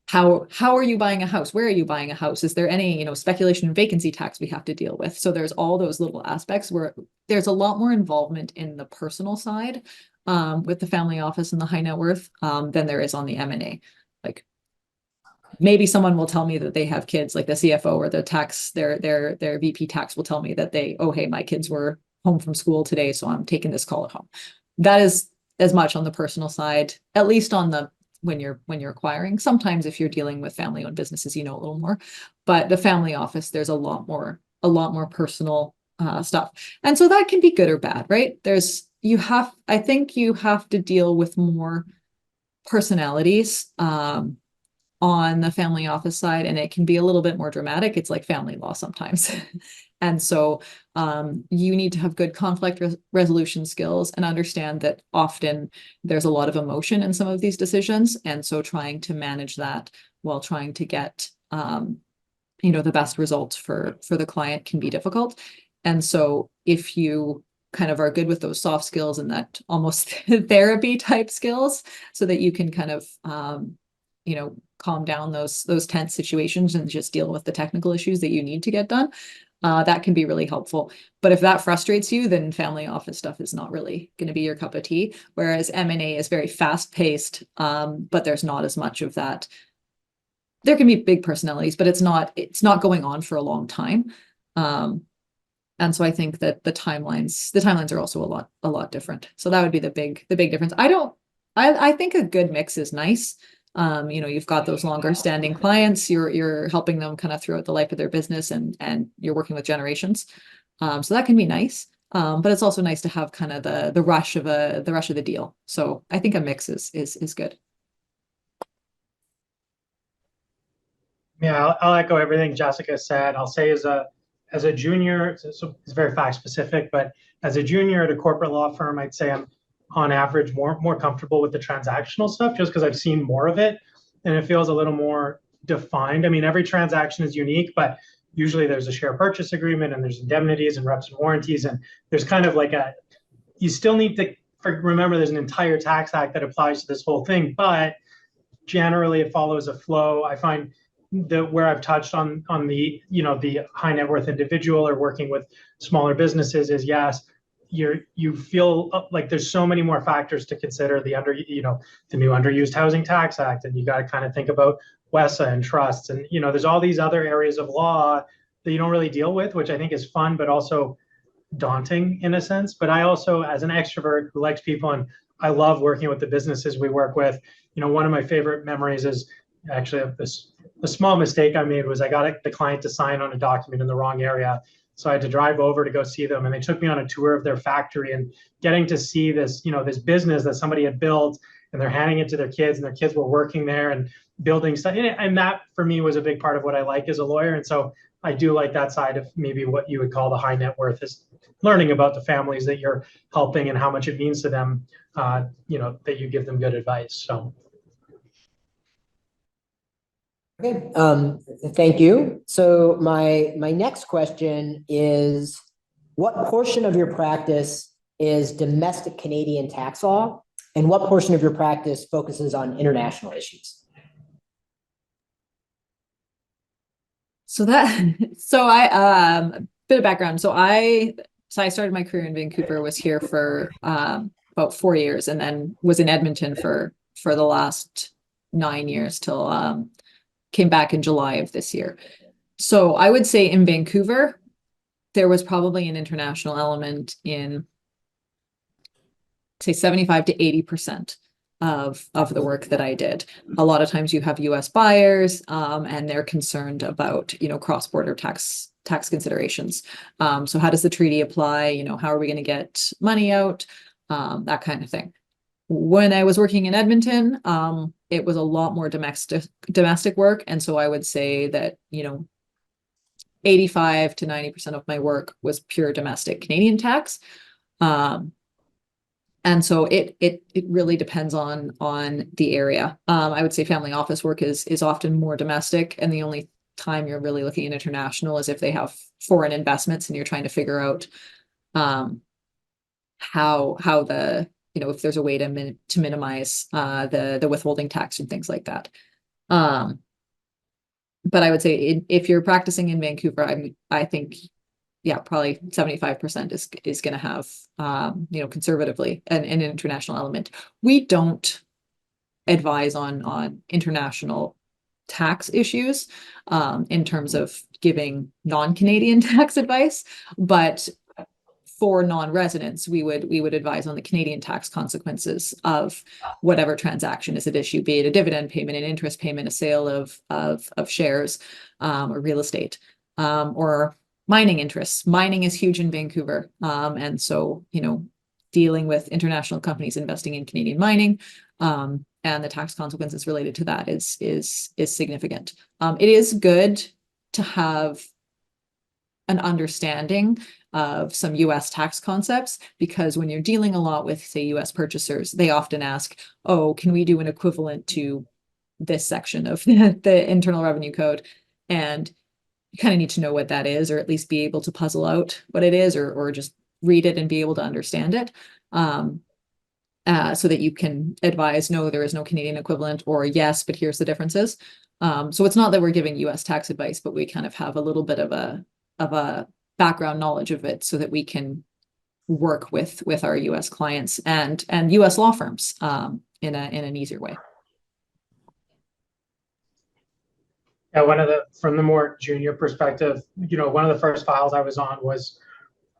How are you buying a house? Where are you buying a house? Is there any, speculation and vacancy tax we have to deal with? So there's all those little aspects where there's a lot more involvement in the personal side with the family office and the high net worth than there is on the M&A. Like maybe someone will tell me that they have kids, like the CFO or the tax, their VP tax will tell me that hey, my kids were home from school today, so I'm taking this call at home. That is as much on the personal side, at least on the when you're acquiring. Sometimes if you're dealing with family-owned businesses, a little more, but the family office, there's a lot more personal stuff. And so that can be good or bad, right? I think you have to deal with more personalities on the family office side, and it can be a little bit more dramatic. It's like family law sometimes. And so you need to have good conflict resolution skills and understand that often there's a lot of emotion in some of these decisions. And so trying to manage that while trying to get, the best results for the client can be difficult. And so if you kind of are good with those soft skills and that almost therapy type skills so that you can kind of, calm down those tense situations and just deal with the technical issues that you need to get done. That can be really helpful. But if that frustrates you, then family office stuff is not really going to be your cup of tea. Whereas M&A is very fast paced, but there's not as much of that. There can be big personalities, but it's not going on for a long time. And so I think that the timelines are also a lot different. So that would be the big difference. I think a good mix is nice. You've got those longer standing clients, you're helping them kind of throughout the life of their business and you're working with generations. So that can be nice. But it's also nice to have kind of the rush of the deal. So I think a mix is good. Yeah, I'll echo everything Jessica said. I'll say as a junior, so it's very fact specific, but as a junior at a corporate law firm, I'd say I'm on average more comfortable with the transactional stuff just because I've seen more of it and it feels a little more defined. I mean, every transaction is unique, but usually there's a share purchase agreement and there's indemnities and reps and warranties. And there's kind of like you still need to remember there's an entire tax act that applies to this whole thing, but generally it follows a flow. I find that where I've touched on the, the high net worth individual or working with smaller businesses is yes, you feel like there's so many more factors to consider, the new Underused Housing Tax Act, and you got to kind of think about WESA and trusts, and there's all these other areas of law that you don't really deal with, which I think is fun but also daunting in a sense. But I also, as an extrovert who likes people and I love working with the businesses we work with, one of my favorite memories is actually the small mistake I made was I got the client to sign on a document in the wrong area. So I had to drive over to go see them, and they took me on a tour of their factory and getting to see this, this business that somebody had built, and they're handing it to their kids, and their kids were working there and building stuff. And that for me was a big part of what I like as a lawyer. And so I do like that side of maybe what you would call the high net worth, is learning about the families that you're helping and how much it means to them, that you give them good advice. So. Okay, thank you. So my next question is, what portion of your practice is domestic Canadian tax law, and what portion of your practice focuses on international issues? So I bit of background. So I started my career in Vancouver, was here for about 4 years, and then was in Edmonton for the last 9 years till came back in July of this year. So I would say in Vancouver, there was probably an international element in, say, 75 to 80% of the work that I did. A lot of times you have US buyers and they're concerned about, cross-border tax considerations. So how does the treaty apply? How are we going to get money out? That kind of thing. When I was working in Edmonton, it was a lot more domestic work. And so I would say that, 85 to 90% of my work was pure domestic Canadian tax. And so it really depends on the area. I would say family office work is often more domestic, and the only time you're really looking at international is if they have foreign investments and you're trying to figure out how the if there's a way to minimize the withholding tax and things like that. But I would say if you're practicing in Vancouver, I think probably 75% is going to have conservatively an international element. We don't advise on international tax issues in terms of giving non-Canadian tax advice, but for non-residents, we would advise on the Canadian tax consequences of whatever transaction is at issue, be it a dividend payment, an interest payment, a sale of shares or real estate, or mining interests. Mining is huge in Vancouver, and so dealing with international companies investing in Canadian mining, and the tax consequences related to that is significant. It is good to have an understanding of some US tax concepts, because when you're dealing a lot with, say, US purchasers, they often ask, oh, can we do an equivalent to this section of the Internal Revenue Code? And you kind of need to know what that is, or at least be able to puzzle out what it is, or just read it and be able to understand it, so that you can advise, no, there is no Canadian equivalent, or yes, but here's the differences. So it's not that we're giving US tax advice, but we kind of have a little bit of a background knowledge of it so that we can work with our US clients and US law firms in an easier way. Yeah, from the more junior perspective, one of the first files I was on was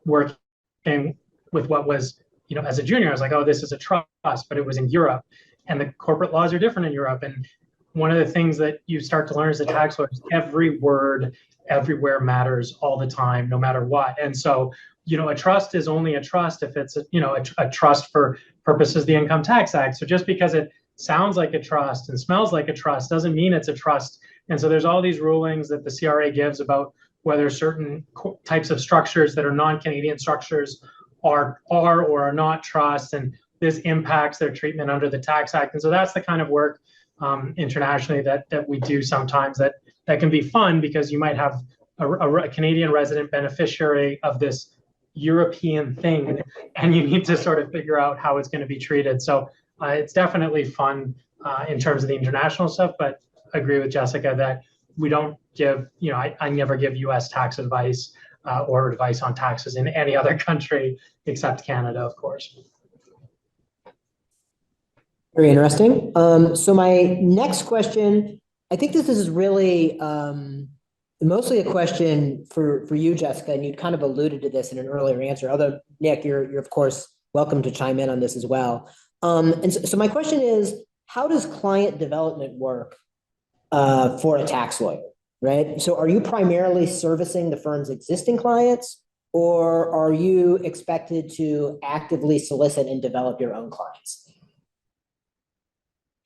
working with what was, as a junior, I was like, oh, this is a trust, but it was in Europe, and the corporate laws are different in Europe. And one of the things that you start to learn as a tax lawyer is every word everywhere matters all the time, no matter what. And so, a trust is only a trust if it's a trust for purposes of the Income Tax Act. So just because it sounds like a trust and smells like a trust doesn't mean it's a trust. And so there's all these rulings that the CRA gives about whether certain types of structures that are non-Canadian structures are or are not trusts, and this impacts their treatment under the Tax Act. And so that's the kind of work internationally that we do sometimes that can be fun, because you might have a Canadian resident beneficiary of this European thing, and you need to sort of figure out how it's going to be treated. So it's definitely fun in terms of the international stuff, but I agree with Jessica that we don't give, I never give US tax advice or advice on taxes in any other country except Canada, of course. Very interesting. So my next question, I think this is really mostly a question for you, Jessica, and you'd kind of alluded to this in an earlier answer, although Nick, you're of course welcome to chime in on this as well. And so my question is, how does client development work for a tax lawyer, right? So are you primarily servicing the firm's existing clients, or are you expected to actively solicit and develop your own clients?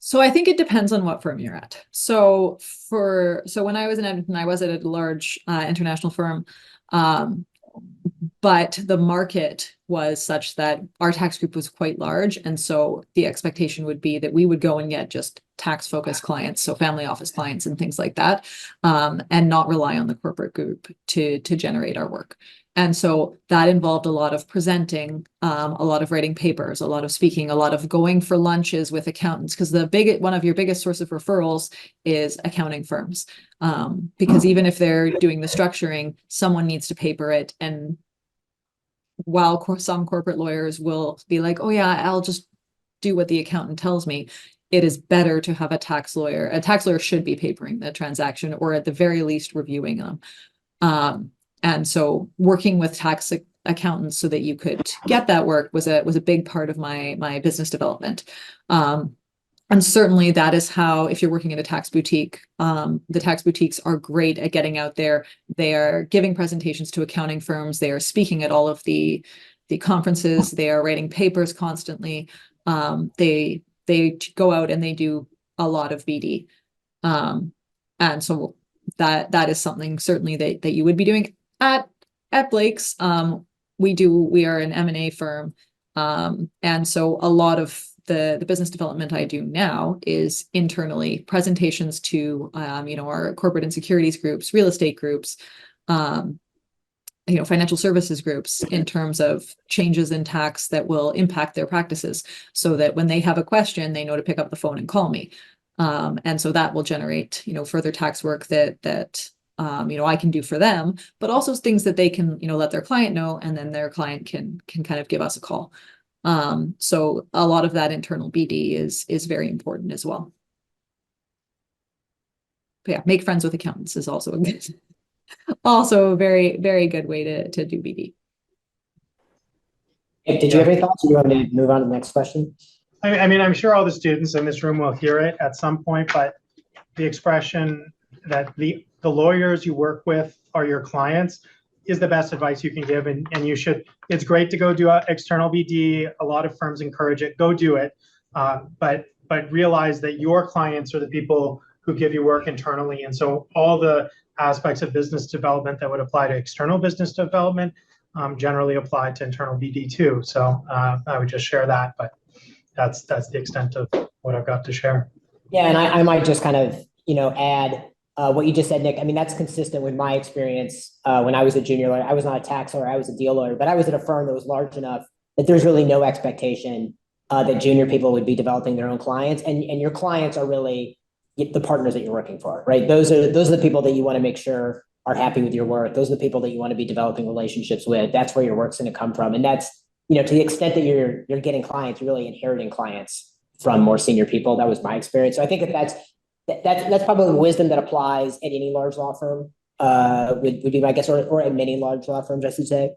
So I think it depends on what firm you're at. So when I was in Edmonton, I was at a large international firm, but the market was such that our tax group was quite large. And so the expectation would be that we would go and get just tax-focused clients, so family office clients and things like that, and not rely on the corporate group to generate our work. And so that involved a lot of presenting, a lot of writing papers, a lot of speaking, a lot of going for lunches with accountants, because one of your biggest source of referrals is accounting firms. Because even if they're doing the structuring, someone needs to paper it. And while some corporate lawyers will be like, oh yeah, I'll just do what the accountant tells me, it is better to have a tax lawyer. A tax lawyer should be papering the transaction, or at the very least reviewing them. And so working with tax accountants so that you could get that work was a big part of my business development. And certainly that is how, if you're working at a tax boutique, the tax boutiques are great at getting out there. They are giving presentations to accounting firms. They are speaking at all of the conferences. They are writing papers constantly. they go out and they do a lot of BD. And so that is something certainly that you would be doing at Blake's. We are an M&A firm. And so a lot of the business development I do now is internally presentations to, our corporate and securities groups, real estate groups, financial services groups, in terms of changes in tax that will impact their practices, so that when they have a question, they know to pick up the phone and call me. And so that will generate, further tax work that I can do for them, but also things that they can, let their client know, and then their client can kind of give us a call. So a lot of that internal BD is very important as well. But yeah, make friends with accountants is also a very, very good way to do BD. Did you have any thoughts? You want to move on to the next question? I mean, I'm sure all the students in this room will hear it at some point, but the expression that the lawyers you work with are your clients is the best advice you can give. And you should, it's great to go do external BD. A lot of firms encourage it, go do it. But realize that your clients are the people who give you work internally. And so all the aspects of business development that would apply to external business development generally apply to internal BD too. So I would just share that, but that's the extent of what I've got to share. Yeah, and I might just kind of, add what you just said, Nick. I mean, that's consistent with my experience when I was a junior lawyer. I was not a tax lawyer, I was a deal lawyer, but I was at a firm that was large enough that there's really no expectation that junior people would be developing their own clients. And your clients are really the partners that you're working for, right? Those are the people that you want to make sure are happy with your work. Those are the people that you want to be developing relationships with. That's where your work's going to come from. And that's, to the extent that you're getting clients, you're really inheriting clients from more senior people. That was my experience. So I think that's probably wisdom that applies at any large law firm, would be my guess, or at many large law firms, I should say.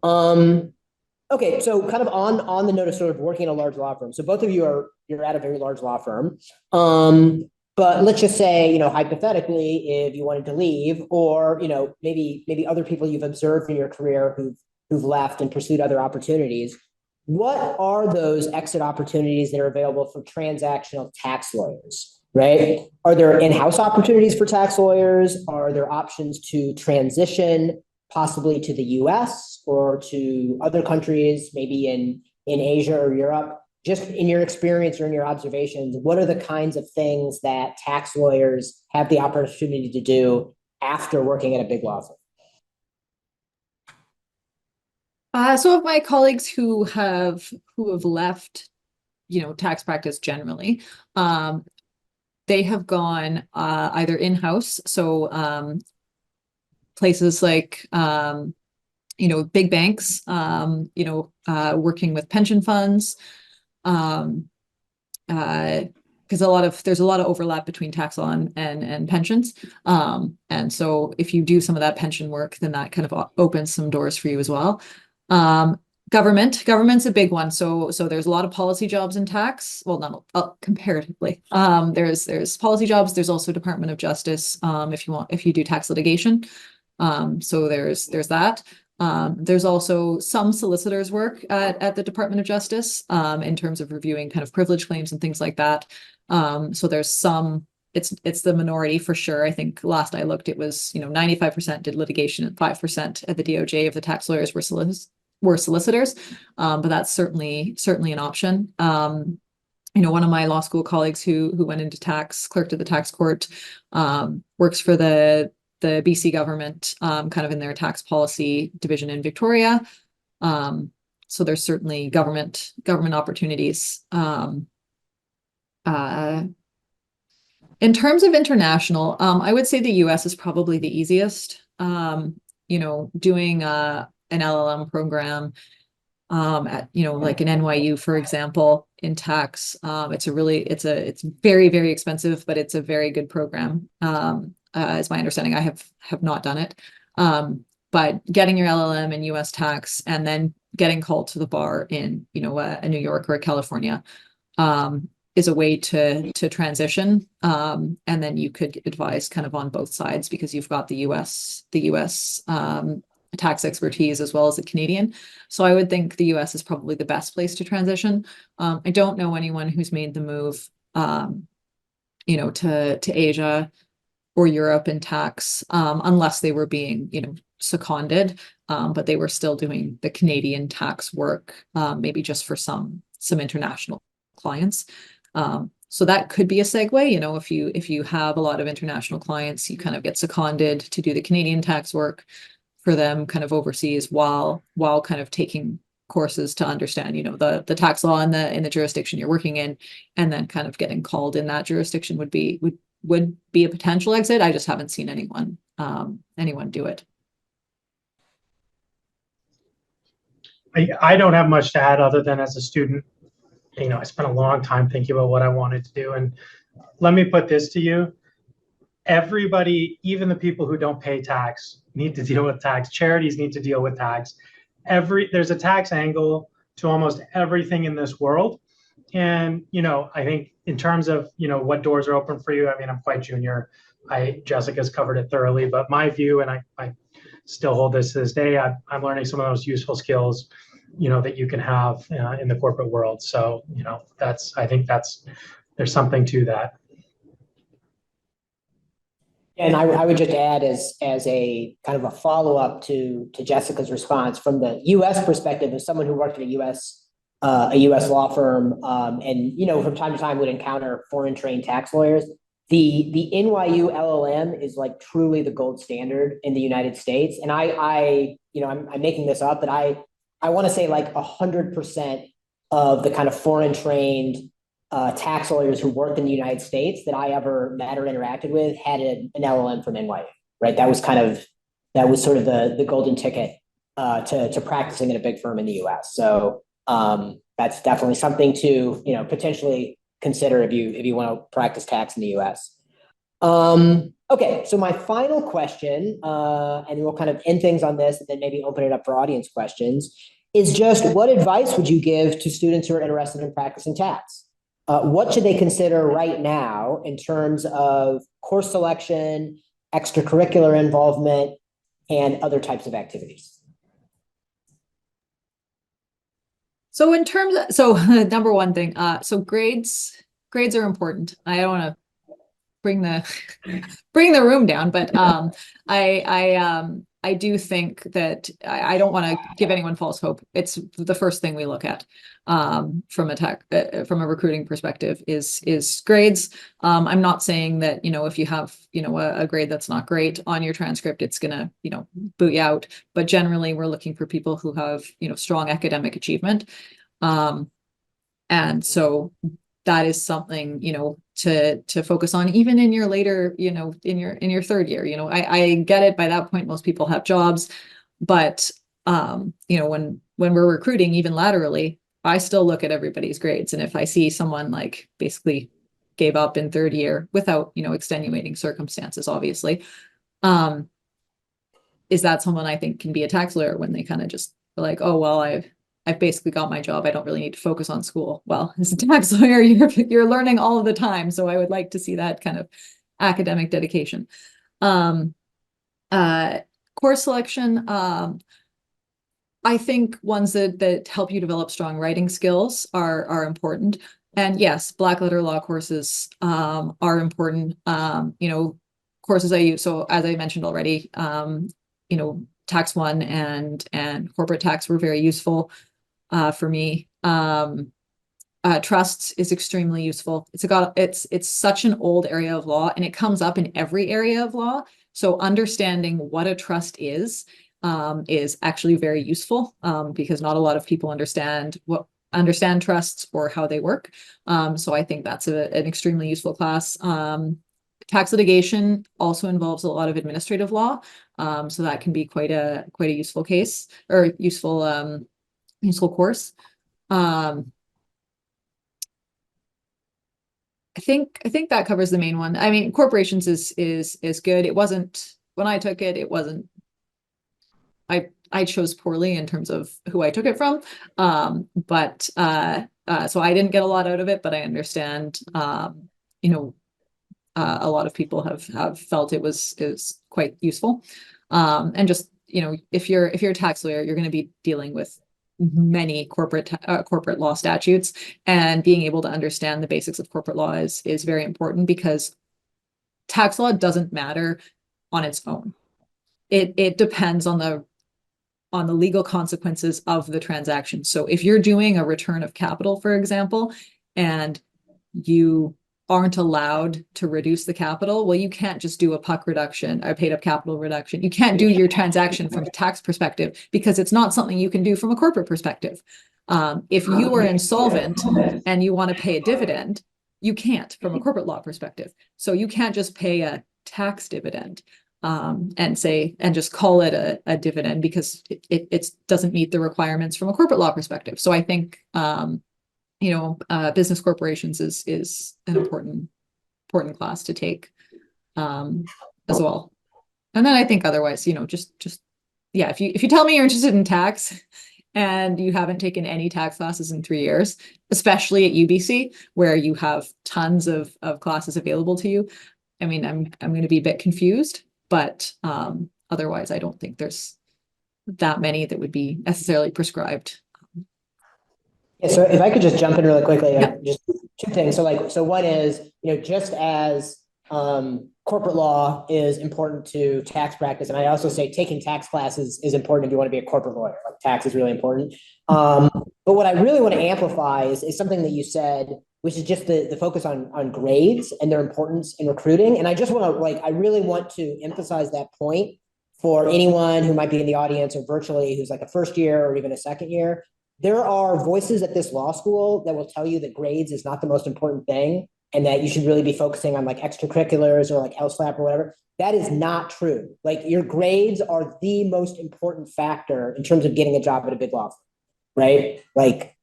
Okay, so kind of on the note of sort of working in a large law firm. So both of you're at a very large law firm. But let's just say, hypothetically, if you wanted to leave, or, maybe other people you've observed in your career who've left and pursued other opportunities, what are those exit opportunities that are available for transactional tax lawyers, right? Are there in-house opportunities for tax lawyers? Are there options to transition possibly to the US or to other countries, maybe in Asia or Europe? Just in your experience or in your observations, what are the kinds of things that tax lawyers have the opportunity to do after working at a big law firm? So of my colleagues who have left, tax practice generally, they have gone either in-house, so places like big banks, working with pension funds, because there's a lot of overlap between tax law and pensions. And so if you do some of that pension work, then that kind of opens some doors for you as well. Government's a big one. So there's a lot of policy jobs in tax. Well, not comparatively. There's policy jobs. There's also Department of Justice, if you do tax litigation. So there's that. There's also some solicitors work at the Department of Justice in terms of reviewing kind of privilege claims and things like that. So there's some, it's the minority for sure. I think last I looked, it was, 95% did litigation and 5% at the DOJ of the tax lawyers were solicitors. But that's certainly an option. One of my law school colleagues who went into tax, clerked at the tax court, works for the BC government, kind of in their tax policy division in Victoria. So there's certainly government opportunities. In terms of international, I would say the US is probably the easiest. Doing an LLM program at like an NYU, for example, in tax, it's very, very expensive, but it's a very good program. Is my understanding. I have not done it. But getting your LLM in US tax and then getting called to the bar in, a New York or a California, is a way to transition. And then you could advise kind of on both sides because you've got the US tax expertise as well as the Canadian. So I would think the US is probably the best place to transition. I don't know anyone who's made the move, to Asia or Europe in tax, unless they were being, seconded, but they were still doing the Canadian tax work, maybe just for some international clients. So that could be a segue, if you have a lot of international clients, you kind of get seconded to do the Canadian tax work for them kind of overseas while kind of taking courses to understand, the tax law in the jurisdiction you're working in, and then kind of getting called in that jurisdiction would be a potential exit. I just haven't seen anyone do it. I don't have much to add other than as a student, I spent a long time thinking about what I wanted to do. And let me put this to you. Everybody, even the people who don't pay tax, need to deal with tax. Charities need to deal with tax. There's a tax angle to almost everything in this world. And, I think in terms of, what doors are open for you, I mean, I'm quite junior. Jessica's covered it thoroughly, but my view, and I still hold this to this day, I'm learning some of those useful skills, that you can have in the corporate world. So, I think there's something to that. And I would just add as a kind of a follow-up to Jessica's response from the US perspective, as someone who worked at a US law firm, and from time to time would encounter foreign trained tax lawyers. The NYU LLM is like truly the gold standard in the United States. And I'm making this up, but I want to say like 100% of the kind of foreign trained tax lawyers who worked in the United States that I ever met or interacted with had an LLM from NYU, right? That was sort of the golden ticket to practicing at a big firm in the US. So that's definitely something to potentially consider if you want to practice tax in the US. Okay, so my final question, and we'll kind of end things on this and then maybe open it up for audience questions, is just what advice would you give to students who are interested in practicing tax? What should they consider right now in terms of course selection, extracurricular involvement, and other types of activities? So number one thing, so grades are important. I don't want to bring the room down, but I do think that I don't want to give anyone false hope. It's the first thing we look at from a recruiting perspective is grades. I'm not saying that if you have a grade that's not great on your transcript, it's gonna boot you out. But generally, we're looking for people who have strong academic achievement, and so that is something to focus on even in your later in your third year. I get it, by that point most people have jobs, but when we're recruiting even laterally, I still look at everybody's grades, and if I see someone like basically gave up in third year without extenuating circumstances, obviously, is that someone I think can be a tax lawyer when they kind of just like, oh well, I've basically got my job, I don't really need to focus on school. Well, as a tax lawyer, you're learning all of the time. So I would like to see that kind of academic dedication. Course selection, I think ones that help you develop strong writing skills are important. And yes, black letter law courses are important. Courses I use, so as I mentioned already, Tax One and corporate tax were very useful for me. Trusts is extremely useful. It's such an old area of law, and it comes up in every area of law. So understanding what a trust is actually very useful, because not a lot of people understand trusts or how they work. So I think that's an extremely useful class. Tax litigation also involves a lot of administrative law, so that can be quite a useful case or useful course. I think that covers the main one. I mean, corporations is good. It wasn't, when I took it, it wasn't, I chose poorly in terms of who I took it from. But so I didn't get a lot out of it, but I understand, a lot of people have felt it was quite useful. And just if you're a tax lawyer, you're going to be dealing with many corporate law statutes, and being able to understand the basics of corporate law is very important, because tax law doesn't matter on its own. It depends on the legal consequences of the transaction. So if you're doing a return of capital, for example, and you aren't allowed to reduce the capital, well, you can't just do a PUC reduction, a paid up capital reduction. You can't do your transaction from a tax perspective, because it's not something you can do from a corporate perspective. If you are insolvent and you want to pay a dividend, you can't from a corporate law perspective. So you can't just pay a tax dividend and just call it a dividend, because it doesn't meet the requirements from a corporate law perspective. So I think business corporations is an important class to take as well. And then I think otherwise, yeah, if you tell me you're interested in tax and you haven't taken any tax classes in 3 years, especially at UBC, where you have tons of classes available to you, I mean, I'm going to be a bit confused, but otherwise, I don't think there's that many that would be necessarily prescribed. Yeah, so if I could just jump in really quickly, Yeah. just two things. So one is, just as corporate law is important to tax practice, and I also say taking tax classes is important if you want to be a corporate lawyer. Like, tax is really important. But what I really want to amplify is something that you said, which is just the focus on grades and their importance in recruiting. And I just want to I really want to emphasize that point for anyone who might be in the audience or virtually who's like a first year or even a second year. There are voices at this law school that will tell you that grades is not the most important thing, and that you should really be focusing on like extracurriculars or like LSLAP or whatever. That is not true. Like, your grades are the most important factor in terms of getting a job at a big law firm, right? Like,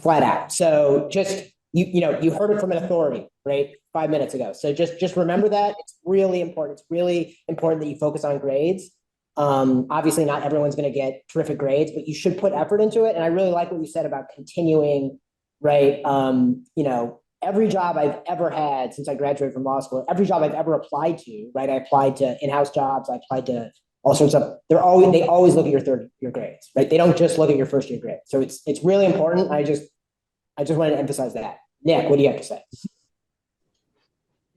flat out. So just, you heard it from an authority, right? 5 minutes ago. So just remember that. It's really important. It's really important that you focus on grades. Obviously not everyone's going to get terrific grades, but you should put effort into it. And I really like what you said about continuing, right? Every job I've ever had since I graduated from law school, every job I've ever applied to, right? I applied to in-house jobs. I applied to all sorts of, they always look at your grades, right? They don't just look at your first year grade. So it's really important. I just wanted to emphasize that. Nick, what do you have to say?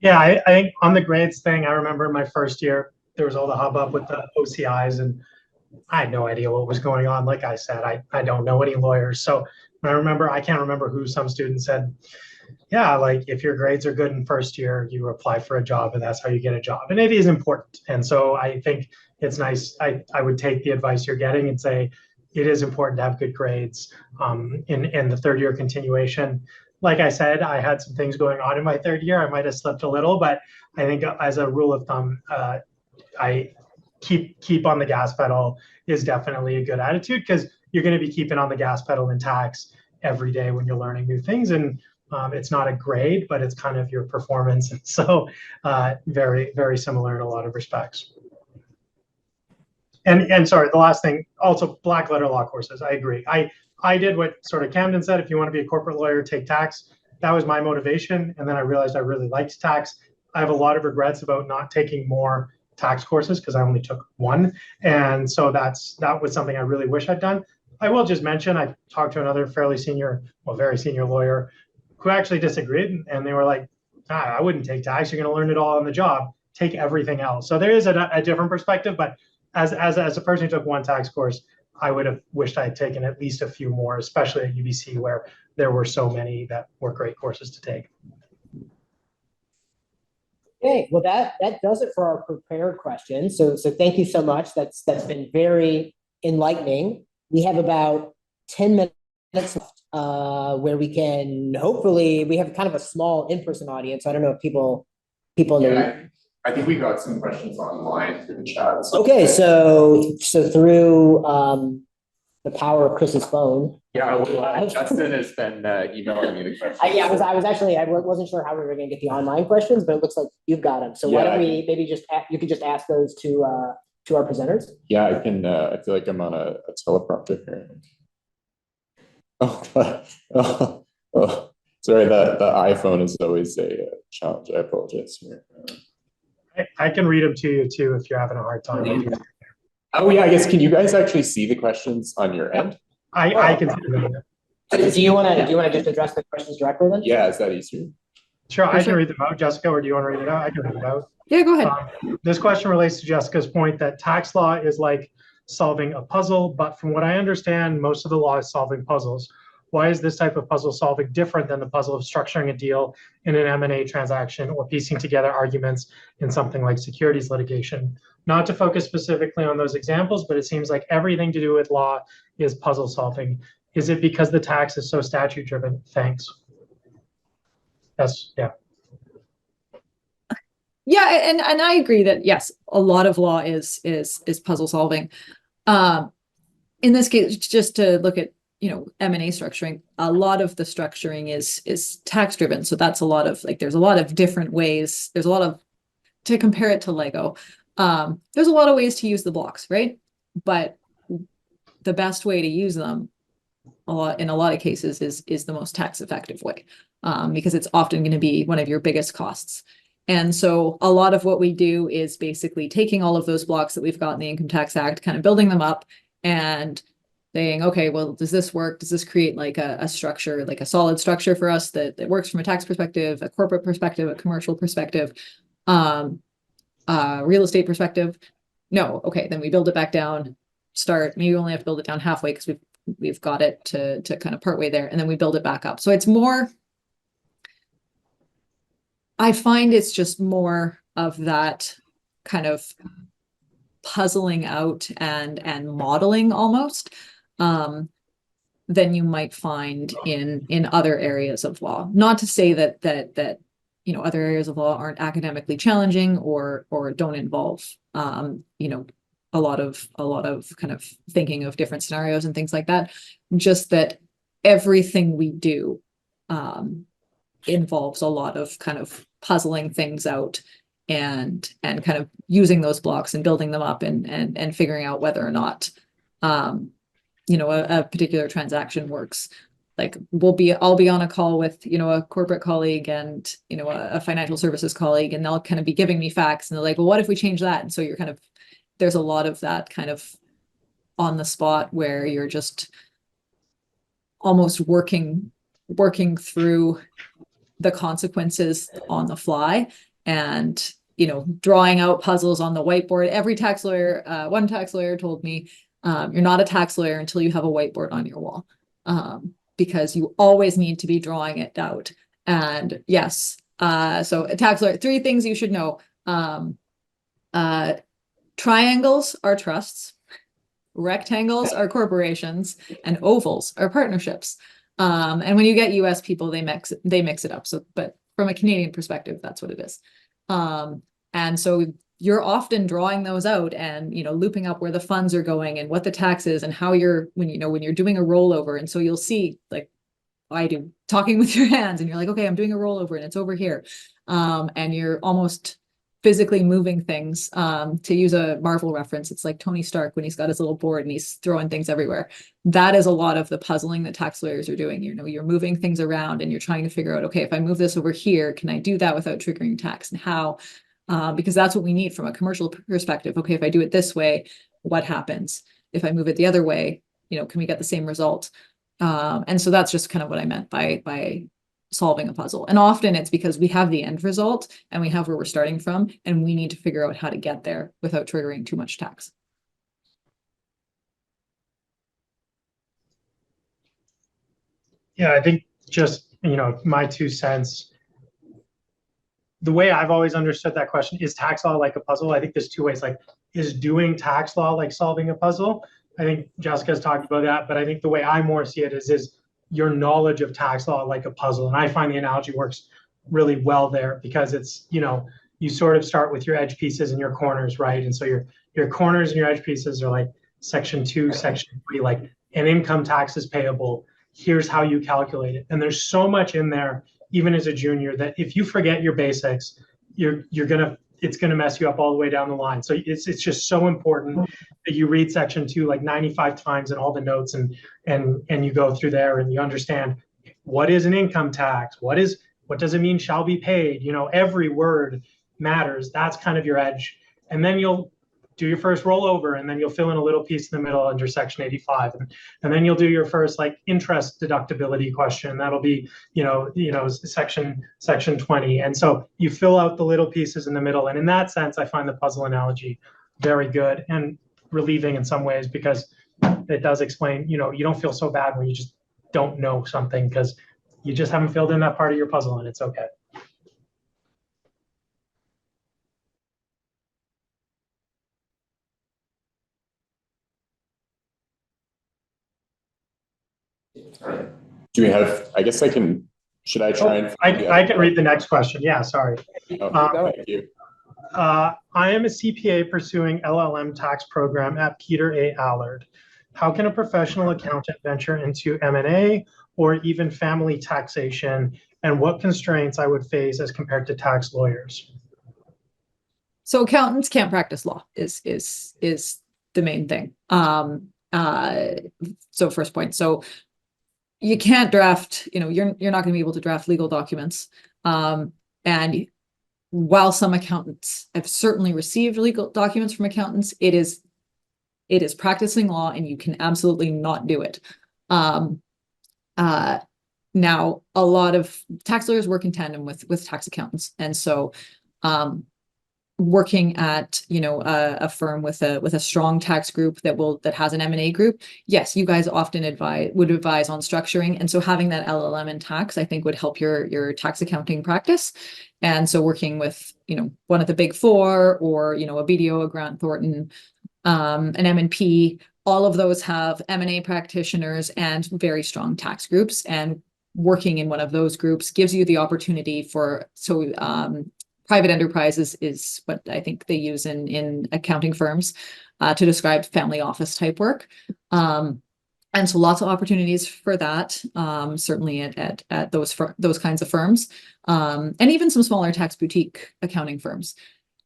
Yeah, I think on the grades thing, I remember my first year, there was all the hubbub with the OCIs, and I had no idea what was going on. Like I said, I don't know any lawyers. So I can't remember who some student said, yeah, like, if your grades are good in first year, you apply for a job and that's how you get a job. And it is important. And so I think it's nice. I would take the advice you're getting and say, it is important to have good grades in the third year continuation. Like I said, I had some things going on in my third year. I might have slipped a little, but I think as a rule of thumb, I keep on the gas pedal is definitely a good attitude, because you're going to be keeping on the gas pedal in tax every day when you're learning new things. And it's not a grade, but it's kind of your performance. And so very, very similar in a lot of respects. And sorry, the last thing, also black letter law courses. I agree. I did what sort of Camden said, if you want to be a corporate lawyer, take tax. That was my motivation. And then I realized I really liked tax. I have a lot of regrets about not taking more tax courses, because I only took one. And so that was something I really wish I'd done. I will just mention, I talked to another very senior lawyer who actually disagreed. And they were like, I wouldn't take tax. You're going to learn it all on the job. Take everything else. So there is a different perspective. But as a person who took one tax course, I would have wished I had taken at least a few more, especially at UBC, where there were so many that were great courses to take. Okay, well, that does it for our prepared questions. So thank you so much. That's been very enlightening. We have about 10 minutes left, where we can hopefully, we have kind of a small in-person audience. I don't know if people know. I think we got some questions online through the chat. Okay, so through the power of Chris's phone. Yeah, Justin has been emailing me the questions. I wasn't sure how we were going to get the online questions, but it looks like you've got them. So why don't we maybe you could just ask those to our presenters? Yeah, I can. I feel like I'm on a teleprompter here. Sorry, the iPhone is always a challenge. I apologize. I can read them to you too if you're having a hard time. Oh yeah, I guess, can you guys actually see the questions on your end? I can see them. Do you want to just address the questions directly then? Yeah, is that easier? Sure, I can sure. read them out, Jessica, or do you want to read it out? I can read it out. Yeah, go ahead. This question relates to Jessica's point that tax law is like solving a puzzle, but from what I understand, most of the law is solving puzzles. Why is this type of puzzle solving different than the puzzle of structuring a deal in an M&A transaction or piecing together arguments in something like securities litigation? Not to focus specifically on those examples, but it seems like everything to do with law is puzzle solving. Is it because the tax is so statute driven? Thanks. Yeah. Yeah, and I agree that yes, a lot of law is puzzle solving. In this case, just to look at M&A structuring, a lot of the structuring is tax driven. So that's a lot of there's a lot of different ways. There's a lot of, to compare it to Lego, there's a lot of ways to use the blocks, right? But the best way to use them in a lot of cases is the most tax effective way, because it's often going to be one of your biggest costs. And so a lot of what we do is basically taking all of those blocks that we've got in the Income Tax Act, kind of building them up and saying, okay, well, does this work? Does this create like a structure, like a solid structure for us that works from a tax perspective, a corporate perspective, a commercial perspective, real estate perspective? No. Okay, then we build it back down, maybe we only have to build it down halfway because we've got it to kind of partway there, and then we build it back up. So it's more, I find it's just more of that kind of puzzling out and modeling almost, than you might find in other areas of law. Not to say that other areas of law aren't academically challenging or don't involve a lot of kind of thinking of different scenarios and things like that. Just that everything we do involves a lot of kind of puzzling things out and kind of using those blocks and building them up and figuring out whether or not a particular transaction works. Like I'll be on a call with a corporate colleague and a financial services colleague, and they'll kind of be giving me facts, and they're like, well, what if we change that? And so you're kind of, there's a lot of that kind of on the spot where you're just almost working through the consequences on the fly, and drawing out puzzles on the whiteboard. Every tax lawyer, one tax lawyer told me, you're not a tax lawyer until you have a whiteboard on your wall, because you always need to be drawing it out. And yes, so a tax lawyer, 3 things you should know. Triangles are trusts, rectangles are corporations, and ovals are partnerships. And when you get US people, they mix it up. So, but from a Canadian perspective, that's what it is. And so you're often drawing those out and looping up where the funds are going and what the tax is and how when you're doing a rollover. And so you'll see, like I do, talking with your hands, and you're like, okay, I'm doing a rollover and it's over here. And you're almost physically moving things. To use a Marvel reference, it's like Tony Stark when he's got his little board and he's throwing things everywhere. That is a lot of the puzzling that tax lawyers are doing. You're moving things around and you're trying to figure out, okay, if I move this over here, can I do that without triggering tax, and how? Because that's what we need from a commercial perspective. Okay, if I do it this way, what happens? If I move it the other way, can we get the same result? And so that's just kind of what I meant by solving a puzzle. And often it's because we have the end result and we have where we're starting from, and we need to figure out how to get there without triggering too much tax. Yeah, I think just, my 2 cents. The way I've always understood that question, is tax law like a puzzle? I think there's 2 ways. Like, is doing tax law like solving a puzzle? I think Jessica's talked about that, but I think the way I more see it is your knowledge of tax law like a puzzle. And I find the analogy works really well there, because it's, you sort of start with your edge pieces and your corners, right? And so your corners and your edge pieces are like section 2, section 3, like an income tax is payable. Here's how you calculate it. And there's so much in there, even as a junior, that if you forget your basics, it's gonna mess you up all the way down the line. So it's just so important that you read section 2 like 95 times and all the notes, and you go through there and you understand what is an income tax, what does it mean shall be paid. Every word matters. That's kind of your edge. And then you'll do your first rollover, and then you'll fill in a little piece in the middle under section 85. And then you'll do your first like interest deductibility question. That'll be, section 20. And so you fill out the little pieces in the middle. And in that sense, I find the puzzle analogy very good and relieving in some ways, because it does explain, you don't feel so bad when you just don't know something, because you just haven't filled in that part of your puzzle, and it's okay. Do we have, I guess should I try and? I can read the next question. Yeah, sorry. Oh, thank you. I am a CPA pursuing LLM tax program at Peter A. Allard. How can a professional accountant venture into M&A or even family taxation, and what constraints I would face as compared to tax lawyers? So accountants can't practice law is the main thing. So first point. So you can't draft, you're not going to be able to draft legal documents. And while some accountants have certainly received legal documents from accountants, it is practicing law, and you can absolutely not do it. Now, a lot of tax lawyers work in tandem with tax accountants, and so working at a firm with a strong tax group that has an M&A group, yes, you guys often would advise on structuring, and so having that LLM in tax, I think, would help your tax accounting practice. And so working with one of the big four, or a BDO, a Grant Thornton, an M&P, all of those have M&A practitioners and very strong tax groups, and working in one of those groups gives you the opportunity for private enterprises is what I think they use in accounting firms to describe family office type work. And so lots of opportunities for that, certainly at those kinds of firms, and even some smaller tax boutique accounting firms.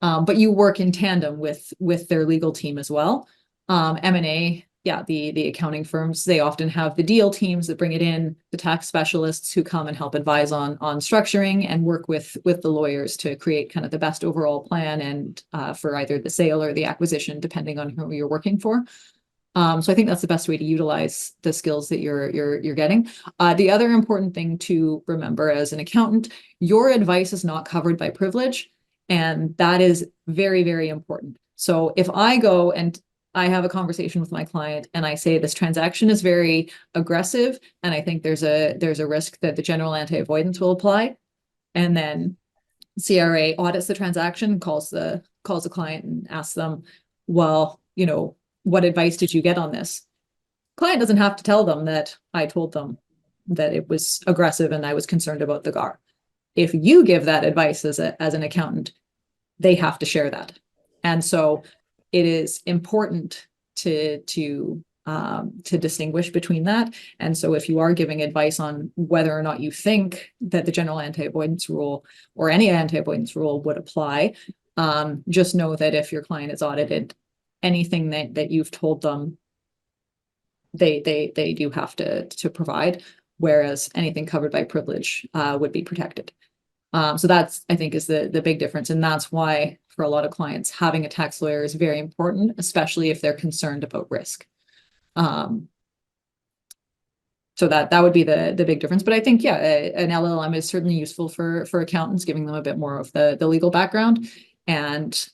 But you work in tandem with their legal team as well. M&A, yeah, the accounting firms, they often have the deal teams that bring it in, the tax specialists who come and help advise on structuring, and work with the lawyers to create kind of the best overall plan, and for either the sale or the acquisition, depending on who you're working for. So I think that's the best way to utilize the skills that you're getting. The other important thing to remember as an accountant, your advice is not covered by privilege, and that is very, very important. So if I go and I have a conversation with my client and I say this transaction is very aggressive, and I think there's a risk that the general anti-avoidance will apply, and then CRA audits the transaction, calls the client and asks them, well, what advice did you get on this? Client doesn't have to tell them that I told them that it was aggressive and I was concerned about the GAR. If you give that advice as an accountant, they have to share that. And so it is important to distinguish between that. And so if you are giving advice on whether or not you think that the general anti-avoidance rule or any anti-avoidance rule would apply, just know that if your client is audited, anything that you've told them, they do have to provide, whereas anything covered by privilege would be protected. So that's, I think, is the big difference. And that's why for a lot of clients, having a tax lawyer is very important, especially if they're concerned about risk. So that would be the big difference. But I think, yeah, an LLM is certainly useful for accountants, giving them a bit more of the legal background, and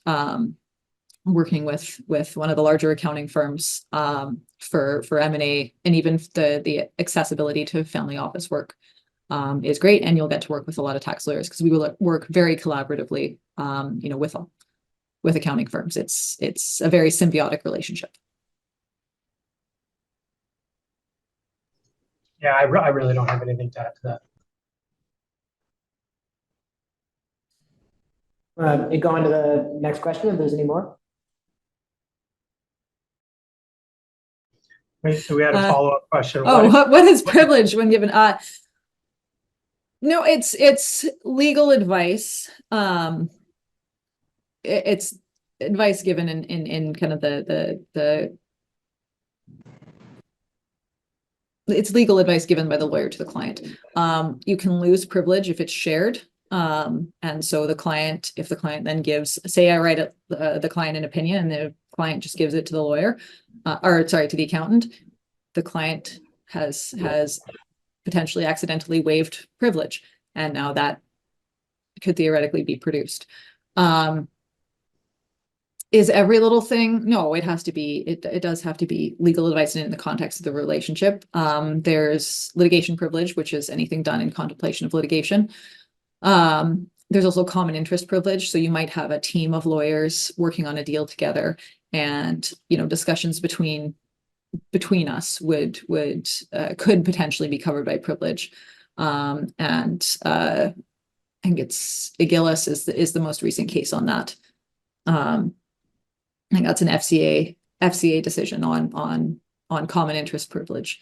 working with one of the larger accounting firms for M&A, and even the accessibility to family office work is great. And you'll get to work with a lot of tax lawyers, because we will work very collaboratively, with accounting firms. It's a very symbiotic relationship. Yeah, I really don't have anything to add to that. And go on to the next question, if there's any more. Wait, so we had a follow-up question. What is privilege when given? No, it's legal advice. It's advice given in kind of it's legal advice given by the lawyer to the client. You can lose privilege if it's shared. And so if the client then gives, say I write the client an opinion, and the client just gives it to the lawyer, or sorry, to the accountant, the client has potentially accidentally waived privilege, and now that could theoretically be produced. Is every little thing? No, it has to be, it does have to be legal advice in the context of the relationship. There's litigation privilege, which is anything done in contemplation of litigation. There's also common interest privilege. So you might have a team of lawyers working on a deal together, and, you know, discussions between us could potentially be covered by privilege. I think it's Gillis is the most recent case on that. I think that's an FCA decision on common interest privilege.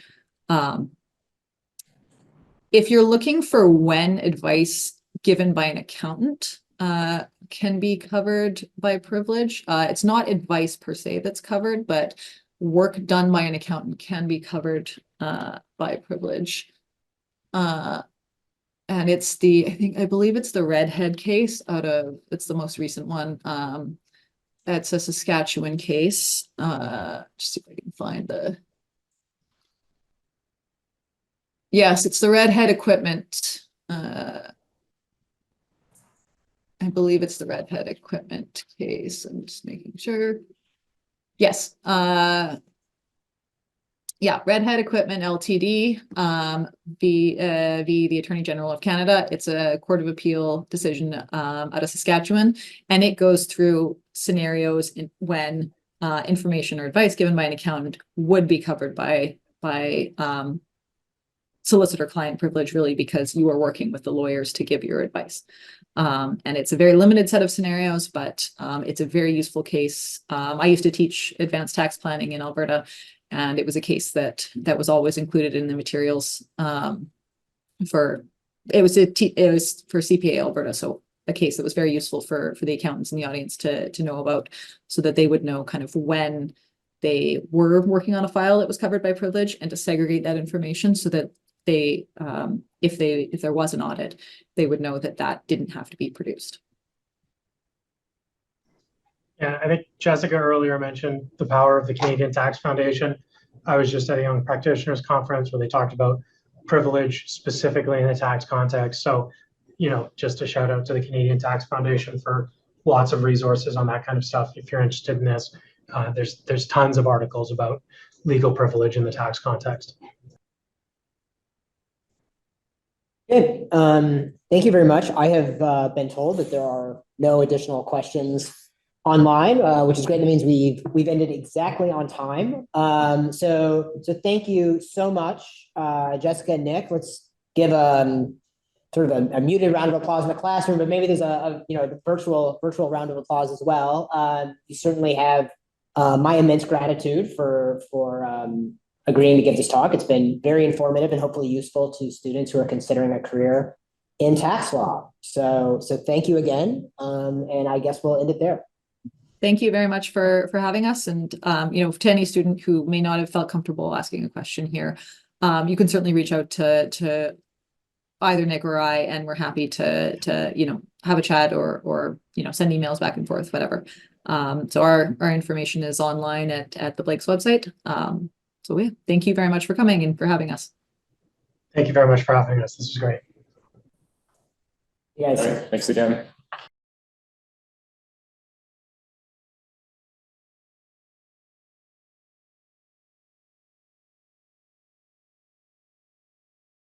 If you're looking for when advice given by an accountant can be covered by privilege, it's not advice per se that's covered, but work done by an accountant can be covered by privilege. And it's I believe it's the Redhead case it's the most recent one. It's a Saskatchewan case. Just see if I can find yes, it's the Redhead equipment. I believe it's the Redhead equipment case. I'm just making sure. Yes. Yeah, Redhead Equipment Ltd. The Attorney General of Canada. It's a Court of Appeal decision out of Saskatchewan, and it goes through scenarios when information or advice given by an accountant would be covered by solicitor-client privilege, really, because you are working with the lawyers to give your advice. And it's a very limited set of scenarios, but it's a very useful case. I used to teach advanced tax planning in Alberta, and it was a case that was always included in the materials for CPA Alberta. So a case that was very useful for the accountants in the audience to know about, so that they would know kind of when they were working on a file that was covered by privilege, and to segregate that information so that they, if there was an audit, they would know that didn't have to be produced. Yeah, I think Jessica earlier mentioned the power of the Canadian Tax Foundation. I was just at a Young Practitioners Conference where they talked about privilege specifically in the tax context. So, you know, just a shout out to the Canadian Tax Foundation for lots of resources on that kind of stuff. If you're interested in this, there's tons of articles about legal privilege in the tax context. Good. Thank you very much. I have been told that there are no additional questions online, which is great. That means we've ended exactly on time. So thank you so much, Jessica and Nick. Let's give sort of a muted round of applause in the classroom, but maybe there's a virtual round of applause as well. You certainly have my immense gratitude for agreeing to give this talk. It's been very informative and hopefully useful to students who are considering a career in tax law. So thank you again, and I guess we'll end it there. Thank you very much for having us. And, to any student who may not have felt comfortable asking a question here, you can certainly reach out to either Nick or I, and we're happy to have a chat or send emails back and forth, whatever. So our information is online at the Blake's website. So yeah, thank you very much for coming and for having us. Thank you very much for having us. This was great. Yes. All right, thanks again.